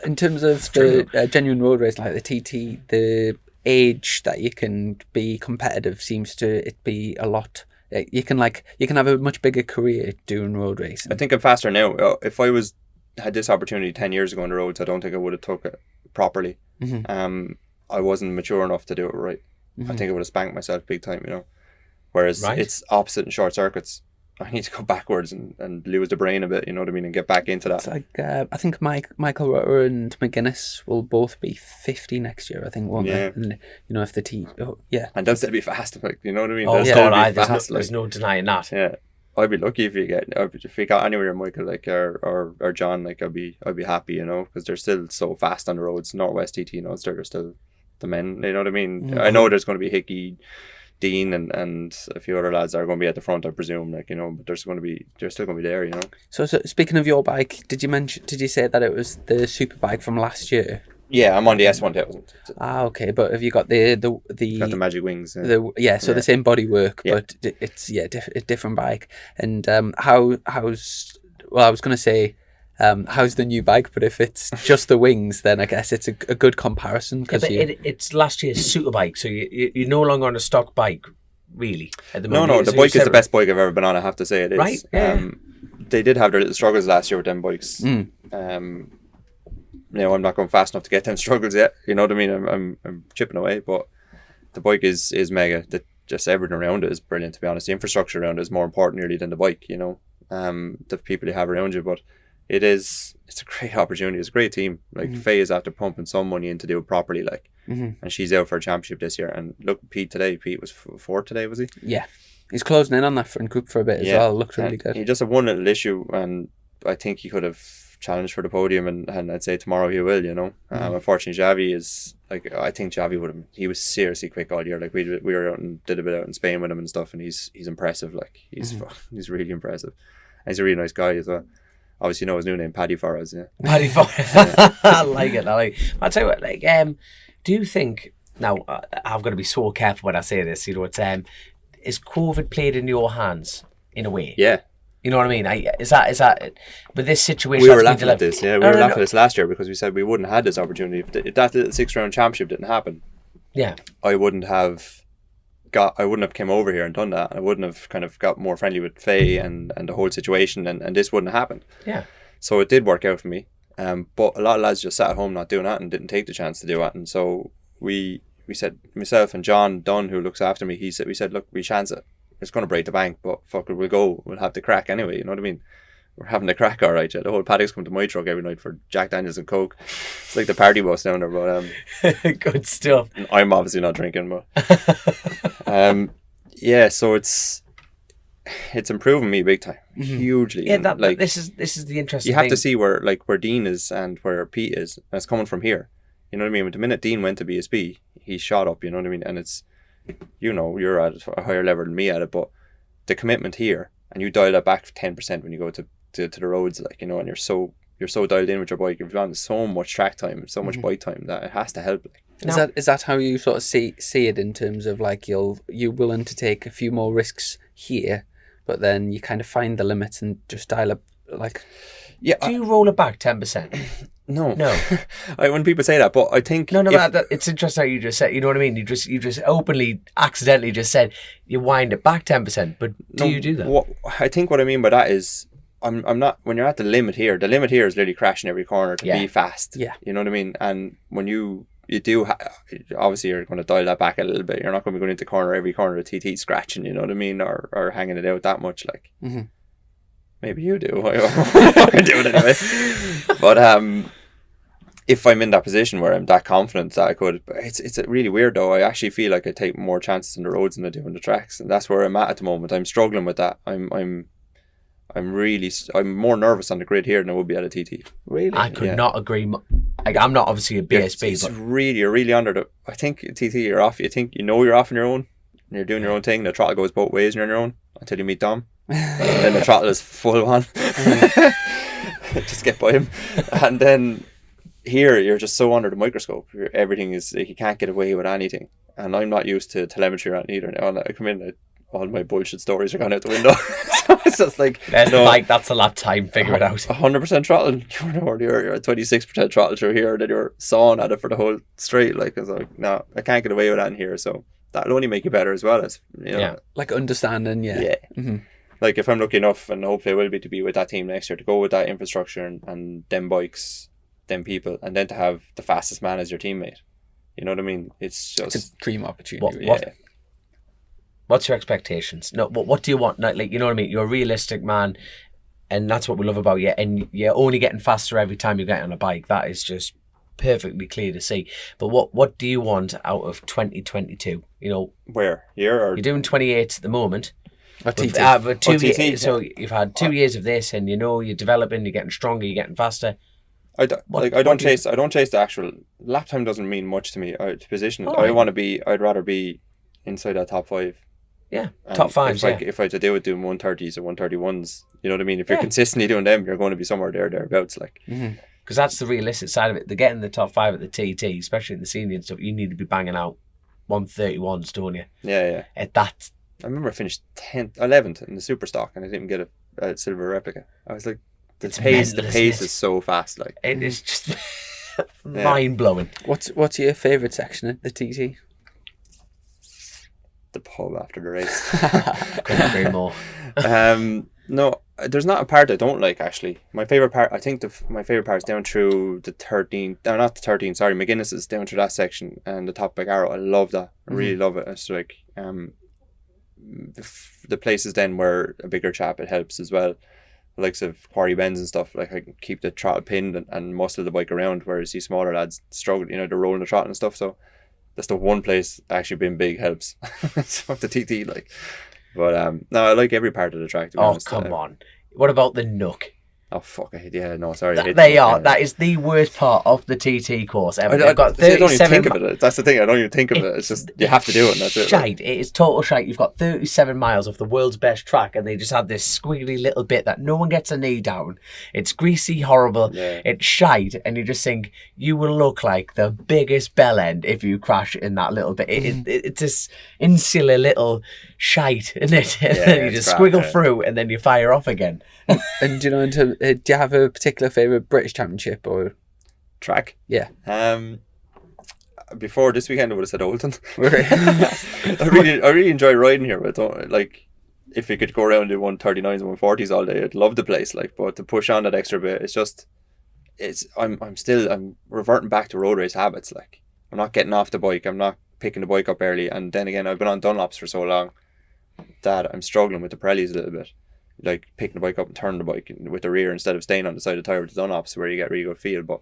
In terms of the genuine road race, like the TT, the age that you can be competitive seems to it be a lot. You can have a much bigger career doing road racing. I think I'm faster now. If I had this opportunity 10 years ago on the roads, I don't think I would have took it properly. I wasn't mature enough to do it right. I think I would have spanked myself big time, whereas it's opposite in short circuits. I need to go backwards and lose the brain a bit, you know what I mean, and get back into that. It's like I think Michael Rutter and McGuinness will both be 50 next year, I think, won't they? And if the and they'll still be fast, like, you know what I mean? There's no denying that. Yeah, I'd be lucky if you got anywhere, Michael, like or John, like I'd be happy, because they're still so fast on the roads. Northwest TT, they're still the men, you know what I mean? I know there's going to be Hickey, Dean and a few other lads that are going to be at the front, I presume, but they're still going to be there, So speaking of your bike, did you say that it was the super bike from last year? Yeah, I'm on the S1000. Okay, but have you got the got the Magic Wings? The same bodywork, but it's a different bike. And how's the new bike? But if it's just the wings, then I guess it's a good comparison. It's last year's super bike, so you're no longer on a stock bike, really. At the moment. No, the bike is the best bike I've ever been on. I have to say it is. Right. Yeah. They did have their little struggles last year with them bikes. I'm not going fast enough to get them struggles yet. You know what I mean? I'm chipping away, but the bike is mega. Just everything around it is brilliant. To be honest, the infrastructure around it is more important nearly than the bike. The people you have around you, but. It's a great opportunity. It's a great team. Like Faye is after pumping some money in to do it properly, and she's out for a championship this year. And look, Pete was fourth today, was he? Yeah, he's closing in on that front group for a bit as well. Looked really good. He just had one little issue, and I think he could have challenged for the podium, and I'd say tomorrow he will. Unfortunately, Xavi is I think Xavi would have. He was seriously quick all year. Like we were out and did a bit out in Spain with him and stuff, and he's impressive. Like he's really impressive. And he's a really nice guy as well. Obviously, you know his new name, Paddy Forres, yeah. Paddy Forres. I like it. I'll tell you what, do you think, now, I've got to be so careful when I say this, is COVID played in your hands, in a way? Yeah. You know what I mean? Is that, but this situation... We were laughing at this, yeah. We were laughing at this last year because we said we wouldn't have had this opportunity. If that little 6-round championship didn't happen, I wouldn't have came over here and done that. I wouldn't have kind of got more friendly with Faye and the whole situation, and this wouldn't have happened. Yeah. So it did work out for me. But a lot of lads just sat at home not doing that and didn't take the chance to do it. And so we said, myself and John Dunn, who looks after me, we said, look, we chance it. It's going to break the bank, but fuck it, we'll go. We'll have the crack anyway, you know what I mean? We're having the crack, all right. Yeah. The whole paddock's come to my truck every night for Jack Daniels and Coke. It's like the party bus down there, but good stuff. I'm obviously not drinking, but so it's improving me big time, hugely. Yeah, this is the interesting. You have thing. to see where Dean is and where Pete is, and it's coming from here. You know what I mean? With the minute Dean went to BSB, he shot up. You know what I mean? And it's, you're at a higher level than me at it, but the commitment here, and you dial that back 10% when you go to the roads, and you're so you're so dialed in with your bike. You've done so much track time, so much bike time that it has to help. Like. Is that how you sort of see it in terms of like you're willing to take a few more risks here, but then you kind of find the limits and just dial up like. Yeah. Do you roll it back 10%? No. When people say that, but I think it's interesting how you just said. You know what I mean? You just openly, accidentally just said you wind it back 10%. But do you do that? I think what I mean by that is I'm not. When you're at the limit here is literally crashing every corner to be fast. Yeah. You know what I mean? And when you do, obviously you're going to dial that back a little bit. You're not going to be going into every corner of TT scratching. You know what I mean? Or hanging it out that much like. Mm-hmm. Maybe you do. I can do it anyway. But if I'm in that position where I'm that confident that I could, it's really weird though. I actually feel like I take more chances on the roads than I do on the tracks, and that's where I'm at the moment. I'm struggling with that. I'm more nervous on the grid here than I would be at a TT. Really, I could not agree. Like, I'm not obviously a BSB, it's but you're really under the. I think TT you're off. You think you're off on your own, and you're doing your own thing. The throttle goes both ways, and you're on your own until you meet Dom. And then the throttle is full on. Just get by him. And then here you're just so under the microscope. Everything is like, you can't get away with anything. And I'm not used to telemetry or anything either. I come in, all my bullshit stories are gone out the window. So it's just like that's a lap time, figure it out. 100% throttle. You're at 26% throttle through here, and then you're sawing at it for the whole straight. Like it's like, no, I can't get away with that in here. So that'll only make you better as well as like understanding. Yeah. Mm-hmm. Like if I'm lucky enough, and hopefully I will be, to be with that team next year, to go with that infrastructure and them bikes, them people, and then to have the fastest man as your teammate. You know what I mean? It's a dream opportunity. What's your expectations? No, what do you want? Like, you know what I mean? You're a realistic man, and that's what we love about you. And you're only getting faster every time you get on a bike. That is just perfectly clear to see. But what do you want out of 2022? You know, where you're doing 28 at the moment. But 2 years, so you've had 2 years of this, and you're developing, you're getting stronger, you're getting faster. I don't chase the actual lap time. Doesn't mean much to me. To position it, I'd rather be inside that top 5. Yeah, top 5. If I had to do it, doing 130s or 131s, you know what I mean. If you're consistently doing them, you're going to be somewhere thereabouts. Like, because that's the realistic side of it. They're getting the top 5 at the TT, especially in the senior and stuff. You need to be banging out 131s, don't you? Yeah. At that. I remember I finished 11th in the super stock, and I didn't get a silver replica. I was like, the pace is so fast. Like, it is just mind blowing. What's your favourite section at the TT? The pub after the race. Couldn't agree more. No, there's not a part I don't like actually. My favourite part, I think my favourite part is down through the 13. No, not the 13. Sorry, McGuinness is down through that section, and the top big arrow. I love that. I really love it. It's like the places then where a bigger chap, it helps as well. The likes of quarry bends and stuff, like I can keep the throttle pinned and muscle the bike around, whereas these smaller lads struggle, they're rolling the throttle and stuff. So that's the one place actually being big helps. So the TT, like, but no, I like every part of the track, to be honest. Come on, what about the Nook? Oh fuck! Sorry. That is the worst part of the TT course ever. I don't even think of it. That's the thing. I don't even think of it. It's just you have to do it. And that's it. Shite. It is total shite. You've got 37 miles off the world's best track, and they just had this squiggly little bit that no one gets a knee down. It's greasy, horrible. Yeah. It's shite, and you just think you will look like the biggest bell end if you crash in that little bit. It's this insular little shite, isn't it? And then you just squiggle through, and then you fire off again. And do you have a particular favourite British Championship or track? Yeah. Before this weekend, I would have said Oldham. I really enjoy riding here, but I don't like. If you could go around and do 139s and 140s all day, I'd love the place. Like, but to push on that extra bit, I'm reverting back to road race habits. Like, I'm not getting off the bike. I'm not picking the bike up early, and then again, I've been on Dunlops for so long that I'm struggling with the Pirellis a little bit. Like picking the bike up and turning the bike with the rear instead of staying on the side of the tyre with the Dunlops, where you get really good feel. But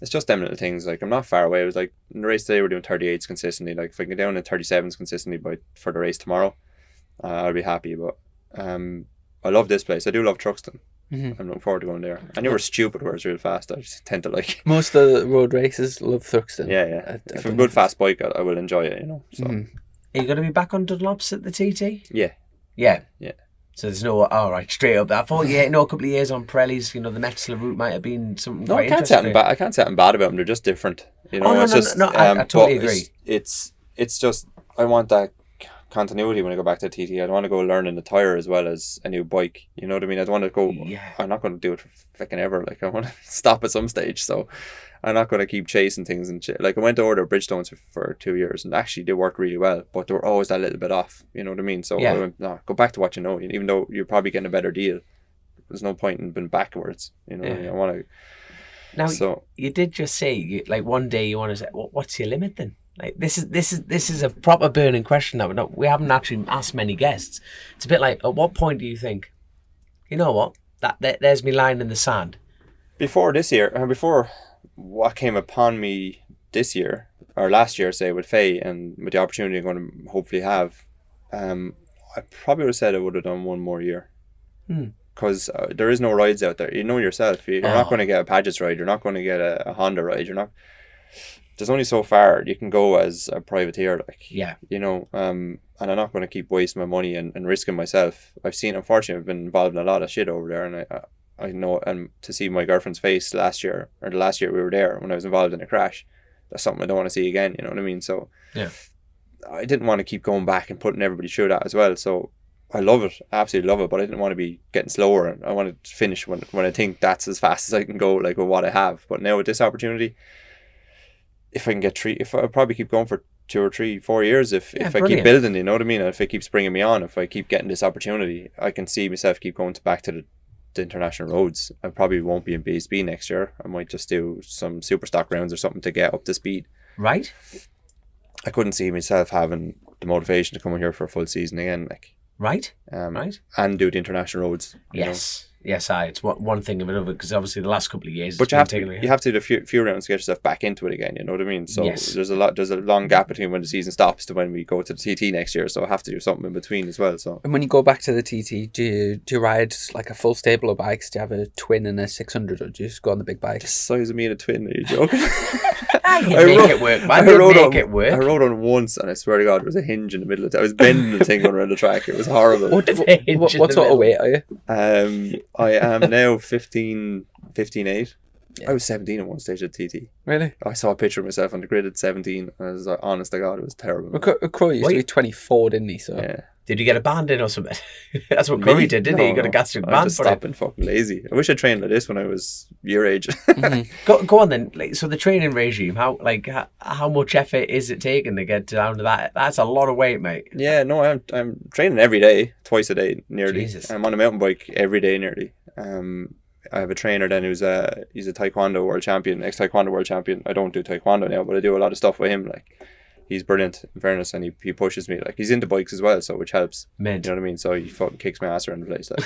it's just them little things. Like, I'm not far away. It was like in the race today we're doing 38s consistently. Like, if I can get down to 37s consistently for the race tomorrow, I'll be happy. But I love this place. I do love Truxton. I'm looking forward to going there. I knew we're stupid where it's real fast. I just tend to like most of the road races love Truxton. Yeah. If I'm a good fast bike, I will enjoy it. So are you going to be back on Dunlops at the TT? Yeah. So there's no, all right, straight up. I thought, a couple of years on Pirellis, the Metzler route might have been something No, quite I can't say interesting. I can't say I'm bad about them. They're just different. You know, Oh, no, it's no, just, no, I totally but agree. It's just, I want that continuity when I go back to TT. I don't want to go learning the tyre as well as a new bike. You know what I mean? I don't want to go, I'm not going to do it for fucking ever. Like, I want to stop at some stage. So I'm not going to keep chasing things and shit. Like, I went to order Bridgestones for 2 years, and actually they worked really well, but they were always that little bit off. You know what I mean? So I went, no, go back to what you know. Even though you're probably getting a better deal, there's no point in being backwards. You know what I mean? I want to. Now, so you did just say, like, one day you want to say, what's your limit then? Like, this is a proper burning question that we haven't actually asked many guests. It's a bit like, at what point do you think, you know what, there's me line in the sand? Before this year, before what came upon me this year, or last year, say, with Faye, and with the opportunity I'm going to hopefully have, I probably would have said I would have done one more year. Because there is no rides out there. You know yourself. You're not going to get a Paget's ride. You're not going to get a Honda ride. You're not. There's only so far you can go as a privateer, like, you know, and I'm not going to keep wasting my money and risking myself. Unfortunately, I've been involved in a lot of shit over there, and I know, and to see my girlfriend's face the last year we were there when I was involved in a crash, that's something I don't want to see again, you know what I mean? So I didn't want to keep going back and putting everybody through that as well. So I love it, absolutely love it, but I didn't want to be getting slower, and I wanted to finish when I think that's as fast as I can go, like, with what I have. But now with this opportunity, if I can get I'll probably keep going for 2 or 3, 4 years if I keep building, you know what I mean? And if it keeps bringing me on, if I keep getting this opportunity, I can see myself keep going back to the international roads. I probably won't be in BSB next year. I might just do some super stock rounds or something to get up to speed. Right. I couldn't see myself having the motivation to come in here for a full season again, like. Right. Right. And do the international roads. Yes. Yes, it's one thing of another, because obviously the last couple of years. But you have to do a few rounds to get yourself back into it again. You know what I mean? So there's a long gap between when the season stops to when we go to the TT next year. So I have to do something in between as well. So. And when you go back to the TT, do you ride like a full stable of bikes? Do you have a twin and a 600, or do you just go on the big bike? The size of me and a twin? Are you joking? It work, man. It work. I rode on once, and I swear to God, there was a hinge in the middle of it. I was bending the thing going around the track. It was horrible. What sort of weight are you? I am now 15.8. I was 17 at one stage at TT. Really? I saw a picture of myself on the grid at 17. And I was like, honest to God, it was terrible. Curry used to be 24, didn't he? So yeah. Did you get a band in or something? That's what Curry did, didn't he? You got a gastric band. I just stopped being fucking lazy. I wish I trained like this when I was your age. Go on then. Like, so the training regime, how much effort is it taking to get down to that? That's a lot of weight, mate. Yeah, no, I'm training every day, twice a day, nearly. Jesus. I'm on a mountain bike every day, nearly. I have a trainer then he's a taekwondo world champion, ex-taekwondo world champion. I don't do taekwondo now, but I do a lot of stuff with him. Like, he's brilliant, in fairness, and he pushes me. Like, he's into bikes as well, so which helps. Mint. You know what I mean? So he fucking kicks my ass around the place. Like,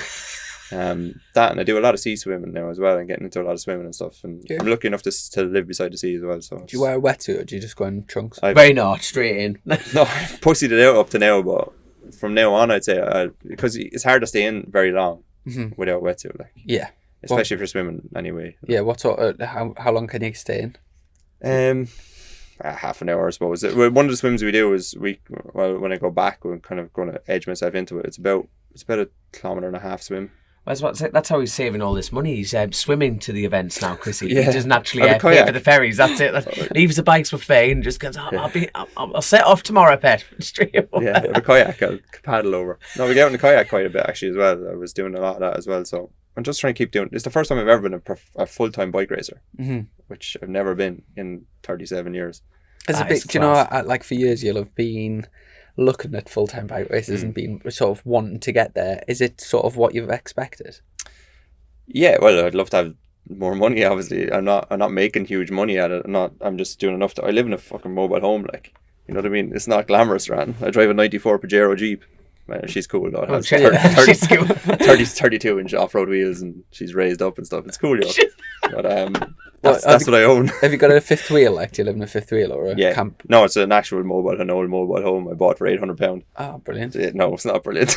that, and I do a lot of sea swimming now as well, and getting into a lot of swimming and stuff. And I'm lucky enough to live beside the sea as well. So do you wear a wetsuit, or do you just go in trunks? Very not straight in. No, I've pussied it out up to now, but from now on, I'd say because it's hard to stay in very long without a wetsuit. Like, yeah. Especially if you're swimming anyway. Yeah, what sort of, how long can you stay in? Half an hour, I suppose. One of the swims we do is when I go back, we're kind of going to edge myself into it. It's about a 1.5 kilometre swim. That's how he's saving all this money. He's swimming to the events now, Chrissy. Yeah. He doesn't actually pay for the ferries. That's it. Leaves the bikes with Faye and just goes, I'll set off tomorrow, pet. Straight away. Yeah, with a kayak, I'll paddle over. No, we get out in the kayak quite a bit actually as well. I was doing a lot of that as well. So I'm just trying to keep doing it. It's the first time I've ever been a full-time bike racer, which I've never been in 37 years. As a bit, do you know, like for years you'll have been looking at full-time bike races and been sort of wanting to get there. Is it sort of what you've expected? Yeah, well, I'd love to have more money. Obviously, I'm not making huge money at it. I'm just doing enough I live in a fucking mobile home, like, you know what I mean. It's not glamorous, Ran. I drive a '94 Pajero Jeep. Man, she's cool though. It has 32-inch off-road wheels, and she's raised up and stuff. It's cool, yo. But that's what I own. Have you got a fifth wheel? Like, do you live in a fifth wheel or a camp? No, it's an actual an old mobile home I bought for £800. Oh, brilliant. No, it's not brilliant.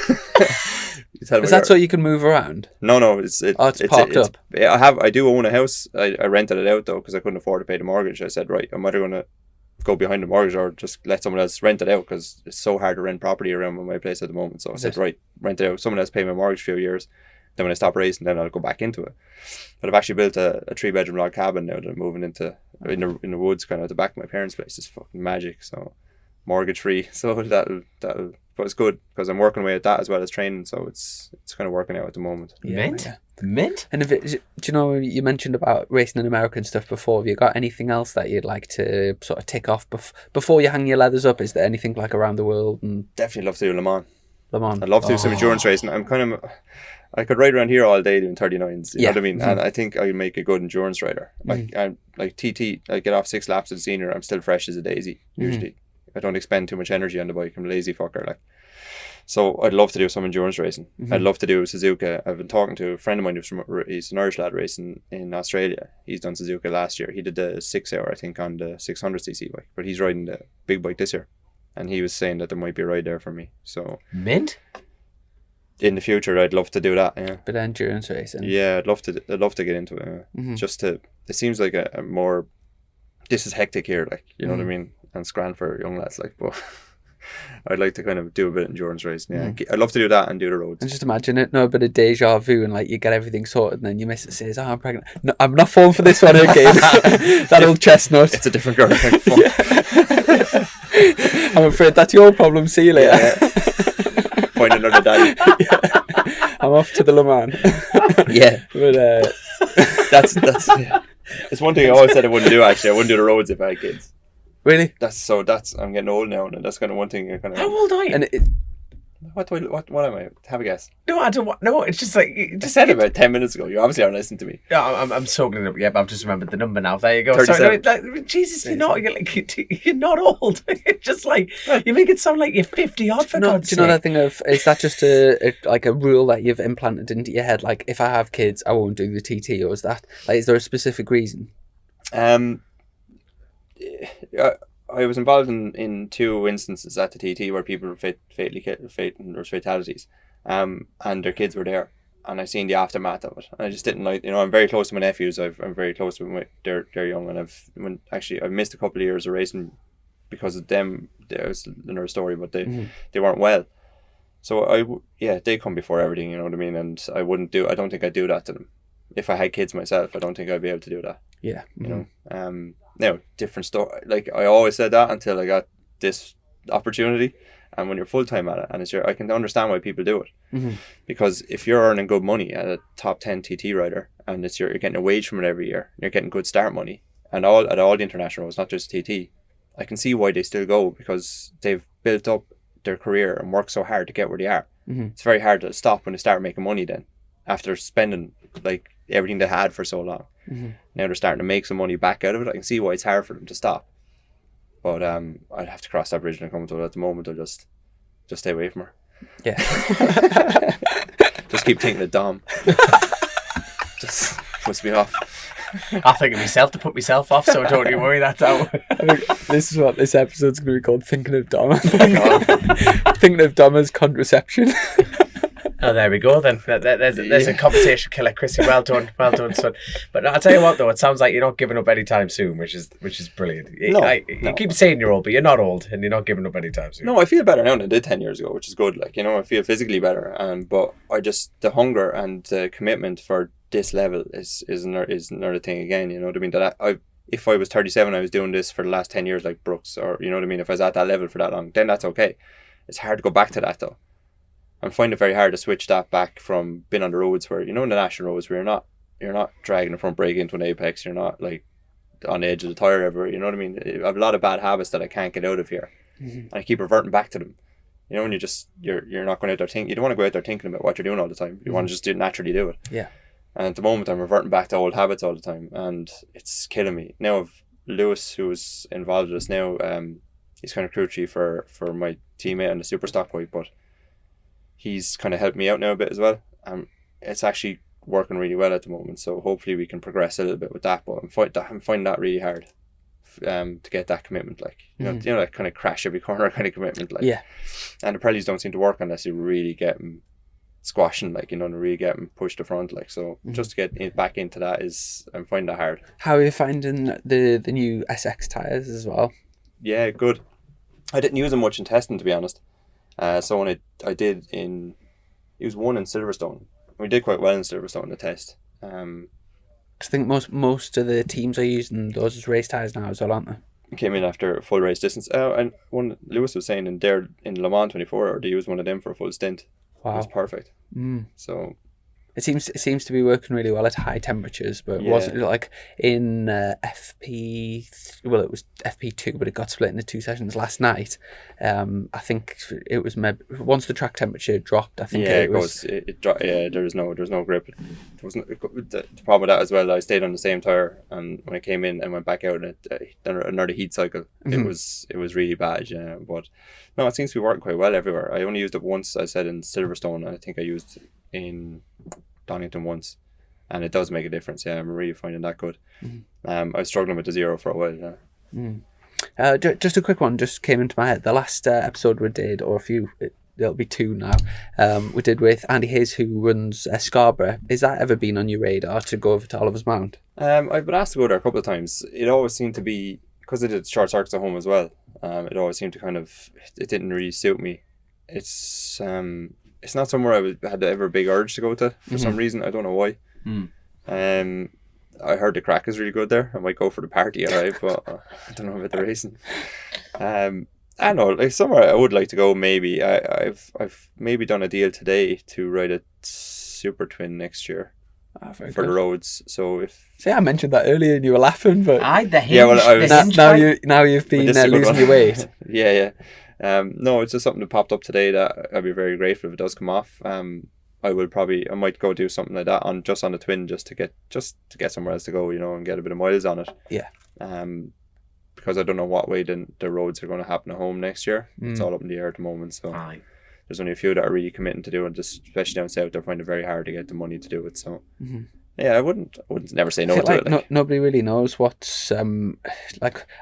Is that so you can move around? No, it's parked up. I do own a house. I rented it out though because I couldn't afford to pay the mortgage. I said, right, I'm either going to go behind the mortgage or just let someone else rent it out, because it's so hard to rent property around my place at the moment. So I said, right, rent it out. Someone else pay my mortgage for a few years. Then when I stop racing, then I'll go back into it. But I've actually built a 3-bedroom log cabin now that I'm moving into in the woods, kind of at the back of my parents' place. It's fucking magic. So mortgage free. So that'll but it's good because I'm working away at that as well as training. So it's kind of working out at the moment. Mint. And do you know, you mentioned about racing in America and stuff before. Have you got anything else that you'd like to sort of tick off before you hang your leathers up? Is there anything like around the world? And Definitely love to do Le Mans. Le Mans. I'd love to do some endurance racing. I could ride around here all day doing 39s. You know what I mean? And I think I would make a good endurance rider. I'm like TT. I get off 6 laps at the senior. I'm still fresh as a daisy usually. I don't expend too much energy on the bike. I'm a lazy fucker. Like, so I'd love to do some endurance racing. I'd love to do Suzuka. I've been talking to a friend of mine he's an Irish lad racing in Australia. He's done Suzuka last year. He did the 6 hour, I think, on the 600cc bike, but he's riding the big bike this year. And he was saying that there might be a ride there for me. So mint. In the future, I'd love to do that. Yeah. But endurance racing. Yeah, I'd love to get into it. Just to, it seems like a more. This is hectic here, like, you know what I mean, and it's grand for young lads, like, but I'd like to kind of do a bit of endurance racing. Yeah, I'd love to do that and do the roads. And just imagine it, a bit of deja vu, and like you get everything sorted, and then your missus says, "Oh, I'm pregnant." No, I'm not falling for this one again. That old chestnut. It's a different girl. Like, I'm afraid that's your problem. See you later. Yeah. Find another daddy. I'm off to the Le Mans. Yeah, but that's yeah. It's one thing I always said I wouldn't do. Actually, I wouldn't do the roads if I had kids. Really? That's I'm getting old now, and that's kind of one thing. I kind of. How old are you? And what am I? Have a guess. No, I don't. No, it's just like I said it about 10 minutes ago. You obviously aren't listening to me. No, I'm soaking it up. Yeah, but I've just remembered the number now. There you go. 37. Sorry, no, like, Jesus, you're not old. It's just like you make it sound like you're 50 odd for God's sake. Do you know that thing of, is that just a rule that you've implanted into your head? Like, if I have kids, I won't do the TT, or is that like, is there a specific reason? I was involved in 2 instances at the TT where people were there was fatalities, and their kids were there, and I seen the aftermath of it, and I just didn't like. You know, I'm very close to my nephews. I'm very close with they're young, and I've missed a couple of years of racing because of them. There's another story, but they weren't well. So they come before everything. You know what I mean? And I don't think I'd do that to them. If I had kids myself, I don't think I'd be able to do that. Yeah. You know. Now, different story. Like, I always said that until I got this opportunity. And when you're full time at it, and I can understand why people do it. Because if you're earning good money at a top 10 TT rider, and you're getting a wage from it every year, you're getting good start money, and at all the international roads, not just TT, I can see why they still go, because they've built up their career and worked so hard to get where they are. It's very hard to stop when they start making money then, after spending like everything they had for so long. Now they're starting to make some money back out of it. I can see why it's hard for them to stop. But I'd have to cross that bridge when I come to it. At the moment, I'll just stay away from her. Yeah. Just keep thinking of Dom. Just puts me off. I think of myself to put myself off, so don't you worry. That's out. I think this is what this episode's going to be called, Thinking of Dom. Thinking of Dom as contraception. Oh, there we go then. There's a conversation killer, Chrissy. Well done, son. But I'll tell you what, though, it sounds like you're not giving up anytime soon, which is brilliant. You keep saying you're old, but you're not old, and you're not giving up anytime soon. No, I feel better now than I did 10 years ago, which is good. Like, you know, I feel physically better, but the hunger and the commitment for this level is another thing again. You know what I mean? That if I was 37, I was doing this for the last 10 years, like Brooks, or you know what I mean. If I was at that level for that long, then that's okay. It's hard to go back to that though. I'm finding it very hard to switch that back from being on the roads where, you know, in the national roads where you're not dragging the front brake into an apex, you're not like on the edge of the tire ever, you know what I mean? I have a lot of bad habits that I can't get out of here, and I keep reverting back to them. You know, when you're not going out there thinking, you don't want to go out there thinking about what you're doing all the time. You want to just naturally do it. Yeah. And at the moment, I'm reverting back to old habits all the time, and it's killing me. Now, I've Lewis, who's involved with us now, he's kind of crew chief for my teammate on the super stock bike, but he's kind of helped me out now a bit as well. It's actually working really well at the moment, so hopefully we can progress a little bit with that. But I'm finding that really hard to get that commitment, like you know that kind of crash every corner kind of commitment, like. Yeah. And the Pirellis don't seem to work unless you really get them squashing, like, you know, and really get them pushed to front, like. So just to get back into that I'm finding that hard. How are you finding the new SX tires as well? Yeah, good. I didn't use them much in testing, to be honest. So when I did use one in Silverstone. We did quite well in Silverstone in the test. I think most of the teams are using those as race tyres now as well, aren't they? Came in after full race distance. And one Lewis was saying in Le Mans 24, they used one of them for a full stint. Wow. It was perfect. Mm. So it seems to be working really well at high temperatures, but Yeah. wasn't like in FP. Well, it was FP2, but it got split into two sessions last night. I think it was once the track temperature dropped. I think it was. There's no grip. There wasn't the problem with that as well. I stayed on the same tire, and when I came in and went back out, and another heat cycle, it was really bad. Yeah, but no, it seems to be working quite well everywhere. I only used it once. I said in Silverstone. I think I used it in Donington once, and it does make a difference. Yeah, I'm really finding that good. I was struggling with the zero for a while. Yeah. Just a quick one just came into my head. The last episode we did, or there'll be two now, we did with Andy Hayes, who runs Scarborough. Has that ever been on your radar to go over to Oliver's Mount? I've been asked to go there a couple of times. It always seemed to be, because I did short circuits at home as well, it always seemed to kind of, it didn't really suit me. It's not somewhere I had ever a big urge to go to for some reason. I don't know why. I heard the crack is really good there. I might go for the party, alright, but I don't know about the racing. I don't know, like somewhere I would like to go. Maybe I've maybe done a deal today to ride a Super Twin next year for the roads. So See, I mentioned that earlier and you were laughing, but the hinge. now you've been losing your weight. Yeah. No, it's just something that popped up today that I'd be very grateful if it does come off. I might go do something like that on the Twin just to get somewhere else to go, and get a bit of miles on it. Yeah. Because I don't know what way the roads are going to happen at home next year. It's all up in the air at the moment. So there's only a few that are really committing to do it. Just especially down south, they're finding it very hard to get the money to do it. So yeah, I wouldn't never say no to it. Nobody really knows what's I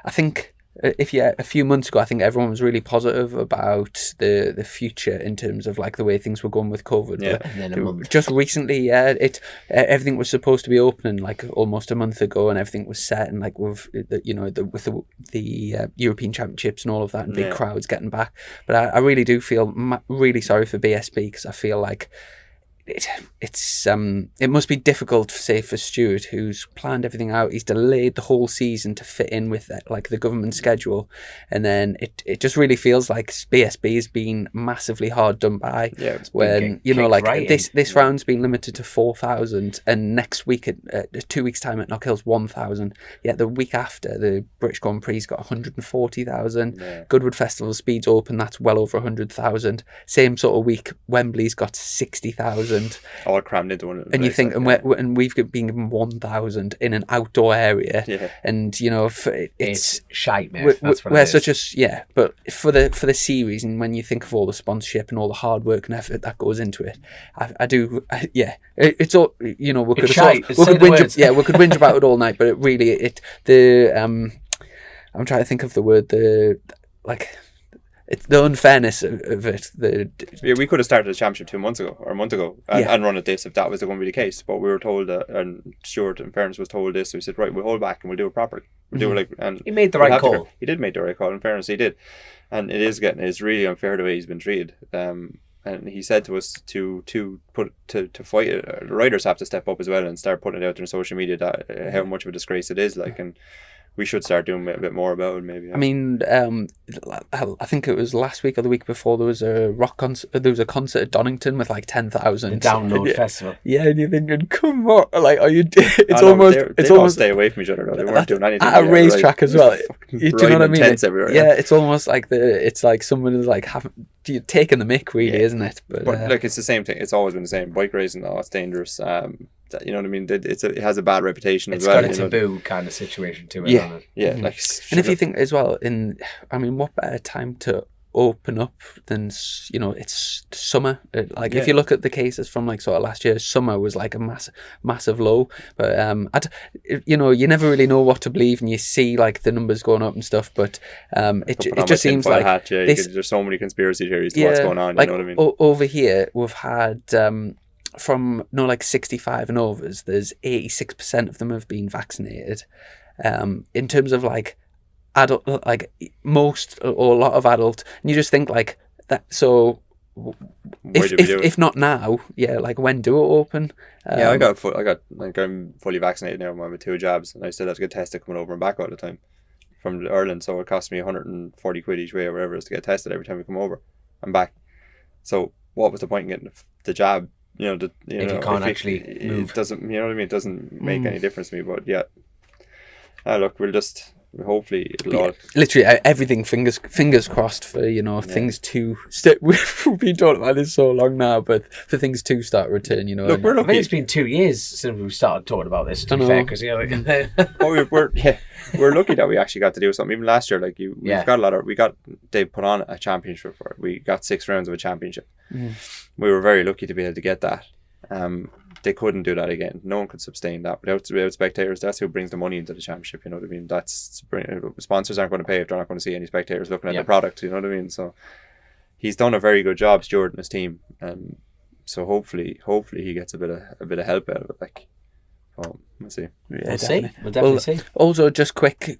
think. A few months ago, I think everyone was really positive about the future in terms of like the way things were going with COVID. Yeah. But And then a month. just recently, everything was supposed to be opening like almost a month ago, and everything was set, and like with the European Championships and all of that, and big crowds getting back. But I really do feel really sorry for BSB, because I feel like it must be difficult, say, for Stuart, who's planned everything out. He's delayed the whole season to fit in with like the government schedule, and then it just really feels like BSB has been massively hard done by. Yeah, when this round's been limited to 4,000, and next week at 2 weeks time at Knockhill's 1,000. Yet the week after, the British Grand Prix got 140,000. Goodwood Festival Speed's open, that's well over 100,000. Same sort of week, Wembley's got 60,000. All crammed into one. And you think, and we've been given 1,000 in an outdoor area, and it's shite, mate. We're such a but for the series, and when you think of all the sponsorship and all the hard work and effort that goes into it, it's all we could whinge about it all night, but I'm trying to think of the word, it's the unfairness of it. We could have started the championship 2 months ago or a month ago and run at this if that was going to be the case. But we were told and Stuart, in fairness, was told this. So we said, right, we'll hold back and we'll do it properly. We'll do it and he made the right call. He did make the right call. In fairness, he did, and it's really unfair the way he's been treated. And he said to us to fight it. The riders have to step up as well and start putting it out there on social media that how much of a disgrace it is. And we should start doing a bit more about it, maybe. I mean, I think it was last week or the week before, there was a rock concert. There was a concert at Donington with like 10,000. The Download Festival. Yeah, and you're thinking, come on, like, are you? They almost stay away from each other. Though. They weren't doing anything at a racetrack as well. Do you know what I mean? Everywhere, it's almost like it's like someone is like taking the mick, really, isn't it? But it's the same thing. It's always been the same. Bike racing, it's dangerous. You know what I mean? It has a bad reputation as well. It's got a taboo kind of situation to it. And if you think as well, what better time to open up than it's summer. If you look at the cases from like sort of last year, summer was like a massive low. But you never really know what to believe, and you see like the numbers going up and stuff. But it just seems like there's so many conspiracy theories to what's going on. You know what I mean? Over here, we've had. From 65 and overs, there's 86% of them have been vaccinated. In terms of like adult, like most or a lot of adult, and you just think like that. So if not now, yeah, like when do it open? Yeah, I'm fully vaccinated now. I'm with 2 jabs, and I still have to get tested coming over and back all the time from Ireland. So it costs me 140 quid each way or whatever it is to get tested every time we come over and back. So what was the point in getting the jab? You can't actually move, it doesn't. You know what I mean? It doesn't make any difference to me. But yeah, look, hopefully it'll all... Literally everything fingers crossed for things to we've been talking about this so long now, but for things to start return, Look, we're lucky. I think it's been 2 years since we started talking about this, to be fair, because we're lucky that we actually got to do something. Even last year, like they put on a championship for it. We got 6 rounds of a championship. We were very lucky to be able to get that. They couldn't do that again. No one could sustain that without spectators. That's who brings the money into the championship. You know what I mean? Sponsors aren't going to pay if they're not going to see any spectators looking at the product. You know what I mean? So he's done a very good job stewarding his team. So hopefully he gets a bit of help out of it. Like, we'll see. We'll definitely see. Also, just quick.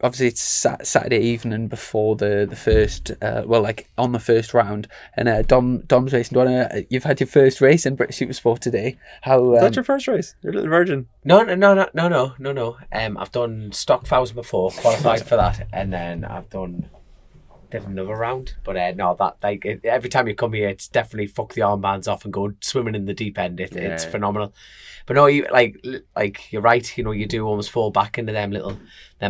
Obviously, it's Saturday evening before the first, on the first round, and Dom's racing. You've had your first race in British Supersport today. How? Is that your first race? You're a little virgin. No. I've done stock 1000 before, qualified for that, and then did another round. But every time you come here, it's definitely fuck the armbands off and go swimming in the deep end. It's phenomenal. But no, you like you're right. You do almost fall back into them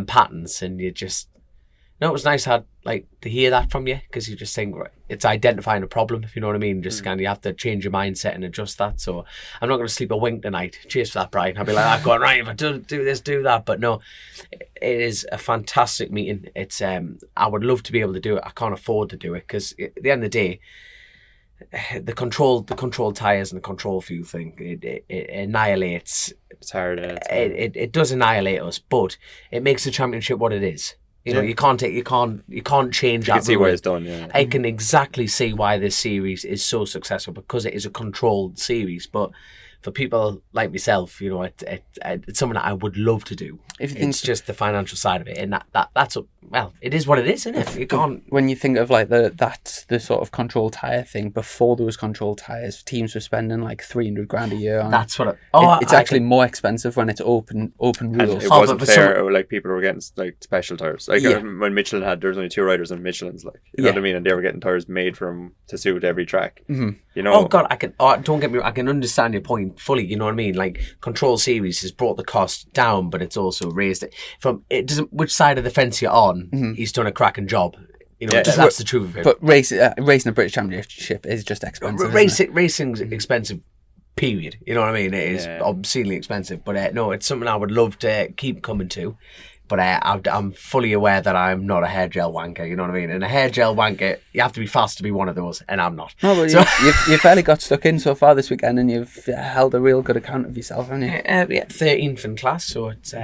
patterns, and you just. No, it was nice to hear that from you, because you just think, right, it's identifying a problem, if you know what I mean. Just kind of, you have to change your mindset and adjust that. So I'm not going to sleep a wink tonight. Cheers for that, Brian. I'll be like, I'm going right, if I do this, do that. But no, it is a fantastic meeting. It's I would love to be able to do it. I can't afford to do it, because at the end of the day, the control tires and the control fuel thing, it annihilates. It's hard. It does annihilate us, but it makes the championship what it is. You can't change that. You can see why it's done. Yeah, I can exactly see why this series is so successful, because it is a controlled series. But for people like myself, it's something that I would love to do. It's just the financial side of it, and that's it is what it is, isn't it? You can't. When you think of the sort of control tire thing, before there was control tires, teams were spending like 300 grand a year on. That's what it's actually more expensive when it's open rules. It wasn't fair. Like, people were getting like special tires. Like, when Michelin there was only 2 riders on Michelin's, like, you know what I mean, and they were getting tires made to suit every track. Mm-hmm. Oh God, don't get me wrong, I can understand your point fully. You know what I mean? Like, Control Series has brought the cost down, but it's also raised it. From it doesn't which side of the fence you're on. Mm-hmm. He's done a cracking job. That's the truth of it. But racing a British Championship is just expensive. Racing's expensive. Period. You know what I mean? It is obscenely expensive. But no, it's something I would love to keep coming to. But I'm fully aware that I'm not a hair gel wanker, you know what I mean? And a hair gel wanker, you have to be fast to be one of those, and I'm not. No, but so, you've fairly got stuck in so far this weekend, and you've held a real good account of yourself, haven't you? 13th in class, so it's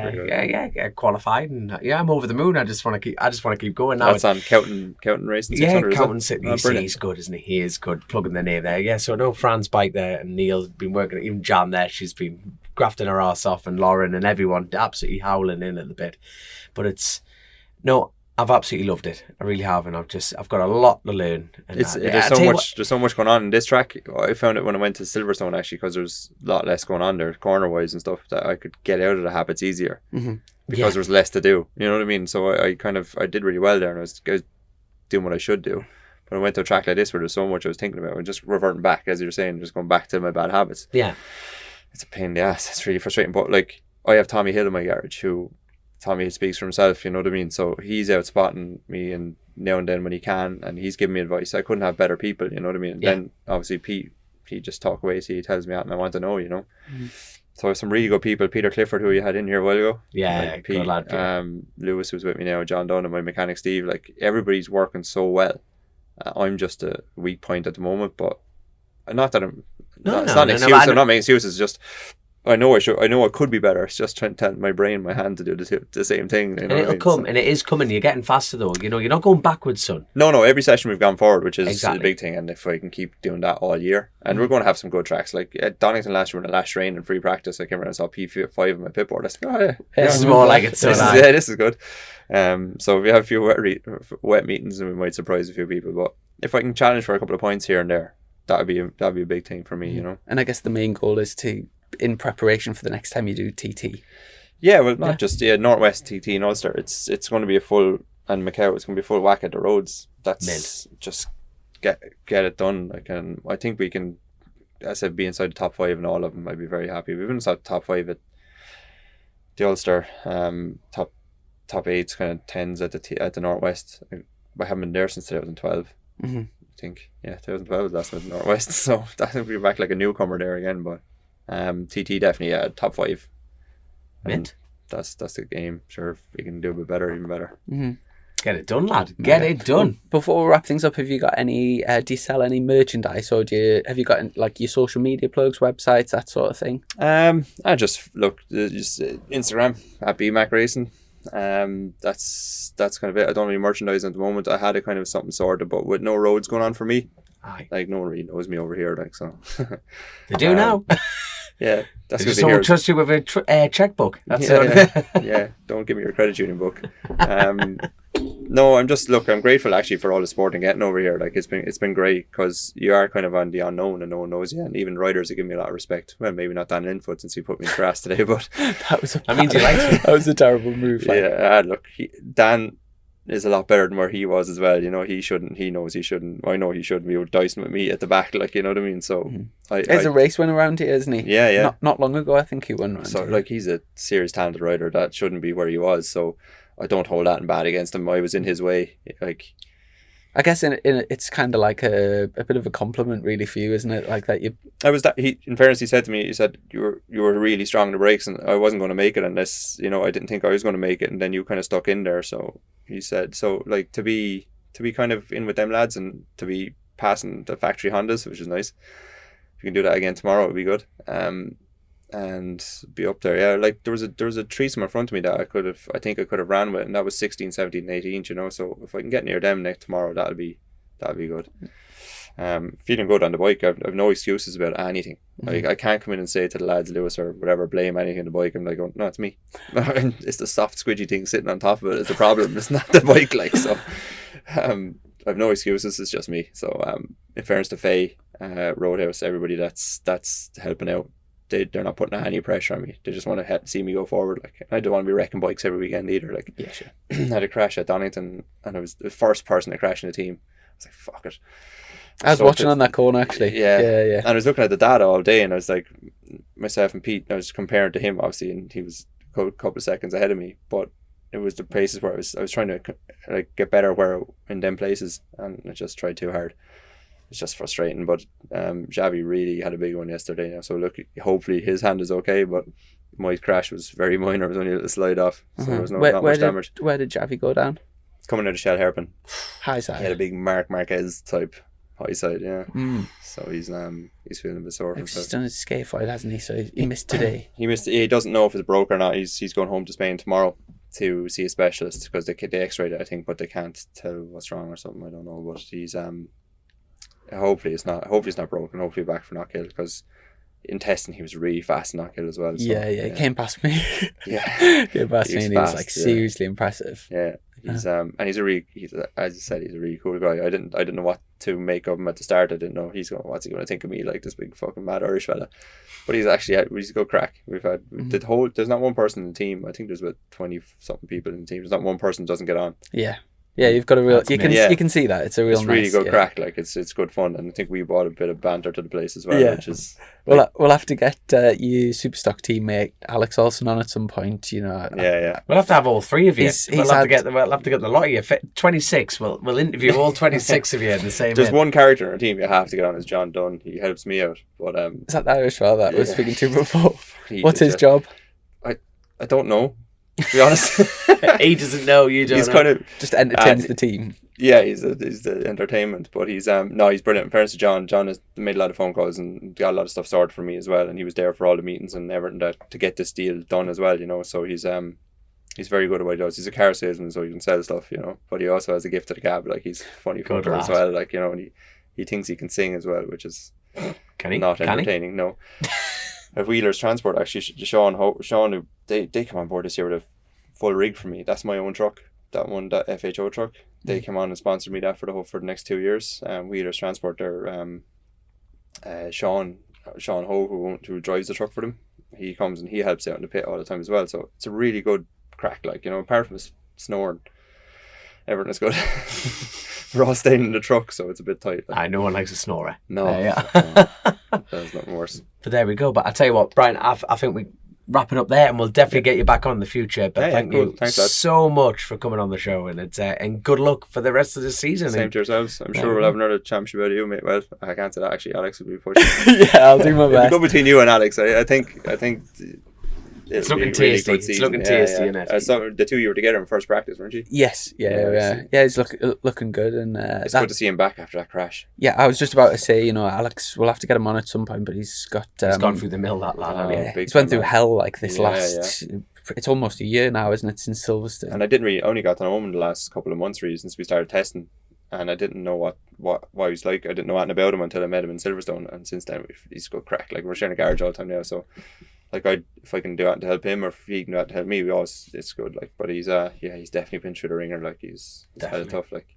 qualified, and I'm over the moon. I just want to keep going now. That's on Counting Racing. Yeah, Counting City. He's good, isn't he? He is good. Plugging the name there. Yeah, so no, Fran's bike there, and Neil's been working. Even Jan there, she's been grafting her ass off, and Lauren and everyone absolutely howling in at the bit. But I've absolutely loved it. I really have, and I've got a lot to learn. And there's so much going on in this track. I found it when I went to Silverstone, actually, because there's a lot less going on there, corner wise and stuff, that I could get out of the habits easier because there was less to do. You know what I mean? So I did really well there, and I was doing what I should do. But I went to a track like this where there's so much I was thinking about, and just reverting back, as you're saying, just going back to my bad habits. Yeah, it's a pain in the ass. It's really frustrating. But like, I have Tommy Hill in my garage, who Tommy speaks for himself, you know what I mean? So he's out spotting me, and now and then when he can, and he's giving me advice. I couldn't have better people, you know what I mean? And then obviously Pete, he just talk away, so he tells me out, and I want to know, you know. So I have some really good people. Peter Clifford, who you had in here a while ago. Yeah, like Pete, good lad. Yeah. Lewis, who's with me now, John Dunn, and my mechanic Steve. Like, everybody's working so well. I'm just a weak point at the moment, but not that I'm. It's not an excuse. I'm not making excuses. Just I know I should. I know I could be better. It's just trying to tell my brain, my hand to do the same thing. You know And what I it'll mean? come, and it is coming. You're getting faster though. You know, you're not going backwards, son. No. Every session we've gone forward, which is Exactly. a big thing. And if I can keep doing that all year, and we're going to have some good tracks. Like at Donington last year, when the last rain and free practice, I came around and saw P5 on my pit board. I said, oh yeah, This is more like it. So this is good. So we have a few wet meetings, and we might surprise a few people. But if I can challenge for a couple of points here and there, that'd be a big thing for me. You know. And I guess the main goal is to, in preparation for the next time you do TT. Yeah, well, not just Northwest TT and Ulster. It's going to be a full, and Macau. It's going to be a full whack at the roads. That's just get it done. I think we can. As I said, be inside the top 5 in all of them. I'd be very happy. We've been inside the top 5 at the Ulster, top 8s, kind of 10s at the Northwest. I haven't been there since 2012. Mm-hmm. I think 2012 was last time at the Northwest. So I think we're back like a newcomer there again. But TT definitely top 5. Mint. That's the game. Sure, if we can do a bit better, even better. Mm-hmm. Get it done, lad. Get it done. Before we wrap things up, have you got any? Do you sell any merchandise, or have you got like your social media plugs, websites, that sort of thing? I just look just Instagram at BMac Racing. That's kind of it. I don't really merchandise at the moment. I had a kind of something sorted, but with no roads going on for me, Aye. like no one really knows me over here, like so. They do now. Yeah, that's They good just to hear. don't trust you with a checkbook. That's Yeah, don't give me your credit union book. No, I'm grateful actually for all the support I'm getting over here. Like it's been great because you are kind of on the unknown and no one knows you, and even riders have given me a lot of respect. Well, maybe not Dan Linfoot since he put me in grass today, but That means he likes you. That was a terrible move. Like. yeah, Dan is a lot better than where he was as well. You know, he knows he shouldn't. I know he shouldn't be dicing with me at the back, like, you know what I mean. So There's a race winner around here, isn't he? Yeah. Not long ago, I think he won. So here. like he's a serious talented rider that shouldn't be where he was. So I don't hold that in bad against him. I was in his way. Like I guess it's kind of like a bit of a compliment, really, for you, isn't it? Like that you. I was that. In fairness, he said to me, he said you were really strong in the brakes, and I wasn't going to make it unless I didn't think I was going to make it, and then you kind of stuck in there. So he said, so like to be kind of in with them lads and to be passing the factory Hondas, which is nice. If you can do that again tomorrow, it would be good. And be up there. Yeah, like there was a threesome in front of me that I think I could have ran with, and that was 16, 17, 18, so if I can get near them tomorrow, that'll be good. Feeling good on the bike. I've no excuses about anything. Like I can't come in and say to the lads, Lewis or whatever, blame anything on the bike. I'm like, oh, no, it's me. It's the soft squidgy thing sitting on top of it is the problem. It's not the bike, like. So I've no excuses. It's just me. So in fairness to Faye, Roadhouse, everybody that's helping out, they're not putting any pressure on me. They just want to see me go forward. Like I don't want to be wrecking bikes every weekend either. Like Yeah, sure. I had a crash at Donington, and I was the first person to crash in the team. I was like, fuck it. I was watching on that corner actually. Yeah. And I was looking at the data all day, and I was like, myself and Pete, I was comparing to him obviously, and he was a couple of seconds ahead of me, but it was the places where I was trying to like get better where in them places, and I just tried too hard. It's just frustrating, but Xavi really had a big one yesterday now, so look, hopefully his hand is okay, but my crash was very minor. It was only a little slide off, so there was not much damage. Where did Javi go down? Coming out of Shell Hairpin. High side. He had a big Mark Marquez type high side, yeah. So he's feeling a bit sore. He's done his skate fight, hasn't he? So he missed today. He doesn't know if it's broke or not. He's going home to Spain tomorrow to see a specialist because they x-rayed it, I think, but they can't tell what's wrong or something. I don't know, but he's hopefully it's not broken. Hopefully back for knockhill, because in testing he was really fast in knockhill as well. So, he came past me. Yeah, came past me, and he was like seriously impressive. Yeah, he's and as I said, he's a really cool guy. I didn't know what to make of him at the start. I didn't know what's he going to think of me, like this big fucking mad Irish fella. But he's a good crack. We've had there's not one person in the team. I think there's about 20 something people in the team. There's not one person who doesn't get on. Yeah, you've got a real. You can see that it's a real. It's really nice, good crack. Like it's good fun, and I think we brought a bit of banter to the place as well. Yeah. Which is we'll have to get you Superstock teammate Alex Olsen on at some point. Yeah. We'll have to have all three of you. We'll have to get the lot of you. 26. We'll interview all 26 of you in the same. There's one character in our team you have to get on is John Dunn. He helps me out, but is that the Irish fella that I was speaking to before? What's his job? I don't know. To be honest, he doesn't know. You don't. He's know. kind of just entertains the team. Yeah, he's the entertainment, but he's he's brilliant. In fairness to John, has made a lot of phone calls and got a lot of stuff sorted for me as well, and he was there for all the meetings and everything to get this deal done as well, you know. So he's very good at what he does. He's a car salesman, so he can sell stuff, you know. But he also has a gift of the gab, like he's funny funker as well, like, you know, and he thinks he can sing as well, which is not entertaining. No. At Wheeler's Transport, actually, Sean, who they come on board this year with a full rig for me. That's my own truck. That FHO truck. They came on and sponsored me that for the next 2 years. Wheeler's Transport, they're Sean Ho, who drives the truck for them. He comes and he helps out in the pit all the time as well. So it's a really good crack, like, you know, apart from his snoring, everything is good. We're all staying in the truck, so it's a bit tight. Like. No one likes a snorer. No, yeah. There's nothing worse. But there we go. But I tell you what, Brian, I think we wrap it up there, and we'll definitely get you back on in the future. But thank you so much for coming on the show, and and good luck for the rest of the season. Same to yourselves. I'm sure we'll have another championship out of you, mate. Well, I can't say that actually. Alex will be pushing. Yeah, I'll do my best. It'll go between you and Alex. I think. It's looking tasty. It's looking tasty, isn't it? So the two of you were together in first practice, weren't you? Yes, yeah. He's looking good, and it's good to see him back after that crash. Yeah, I was just about to say, you know, Alex, we'll have to get him on at some point, but he's gone through the mill, that lad. Yeah, he's went through hell like this last. It's almost a year now, isn't it, since Silverstone? And I only got to know him in the last couple of months, really, since we started testing, and I didn't know what he was like. I didn't know anything about him until I met him in Silverstone, and since then he's good crack. Like, we're sharing a garage all the time now, so. Like, if I can do that to help him, or if he can do that to help me, it's good. Like, but he's definitely been through the ringer. Like, he's hella tough. Like,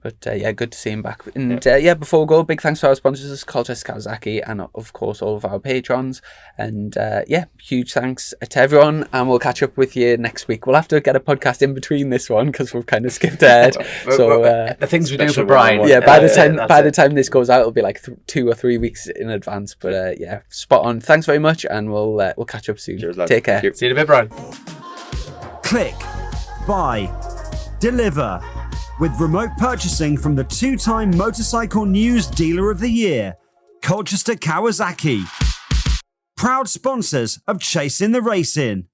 But good to see him back. And before we go, big thanks to our sponsors, Colchester, Kawasaki, and of course all of our patrons. And huge thanks to everyone. And we'll catch up with you next week. We'll have to get a podcast in between this one because we've kind of skipped ahead. So the things we do for Brian. By the time this goes out, it'll be like 2 or 3 weeks in advance. But spot on. Thanks very much, and we'll catch up soon. Cheers, lads. Take care. See you in a bit, Brian. Click, buy, deliver. With remote purchasing from the 2-time Motorcycle News Dealer of the Year, Colchester Kawasaki. Proud sponsors of Chasin the Racing.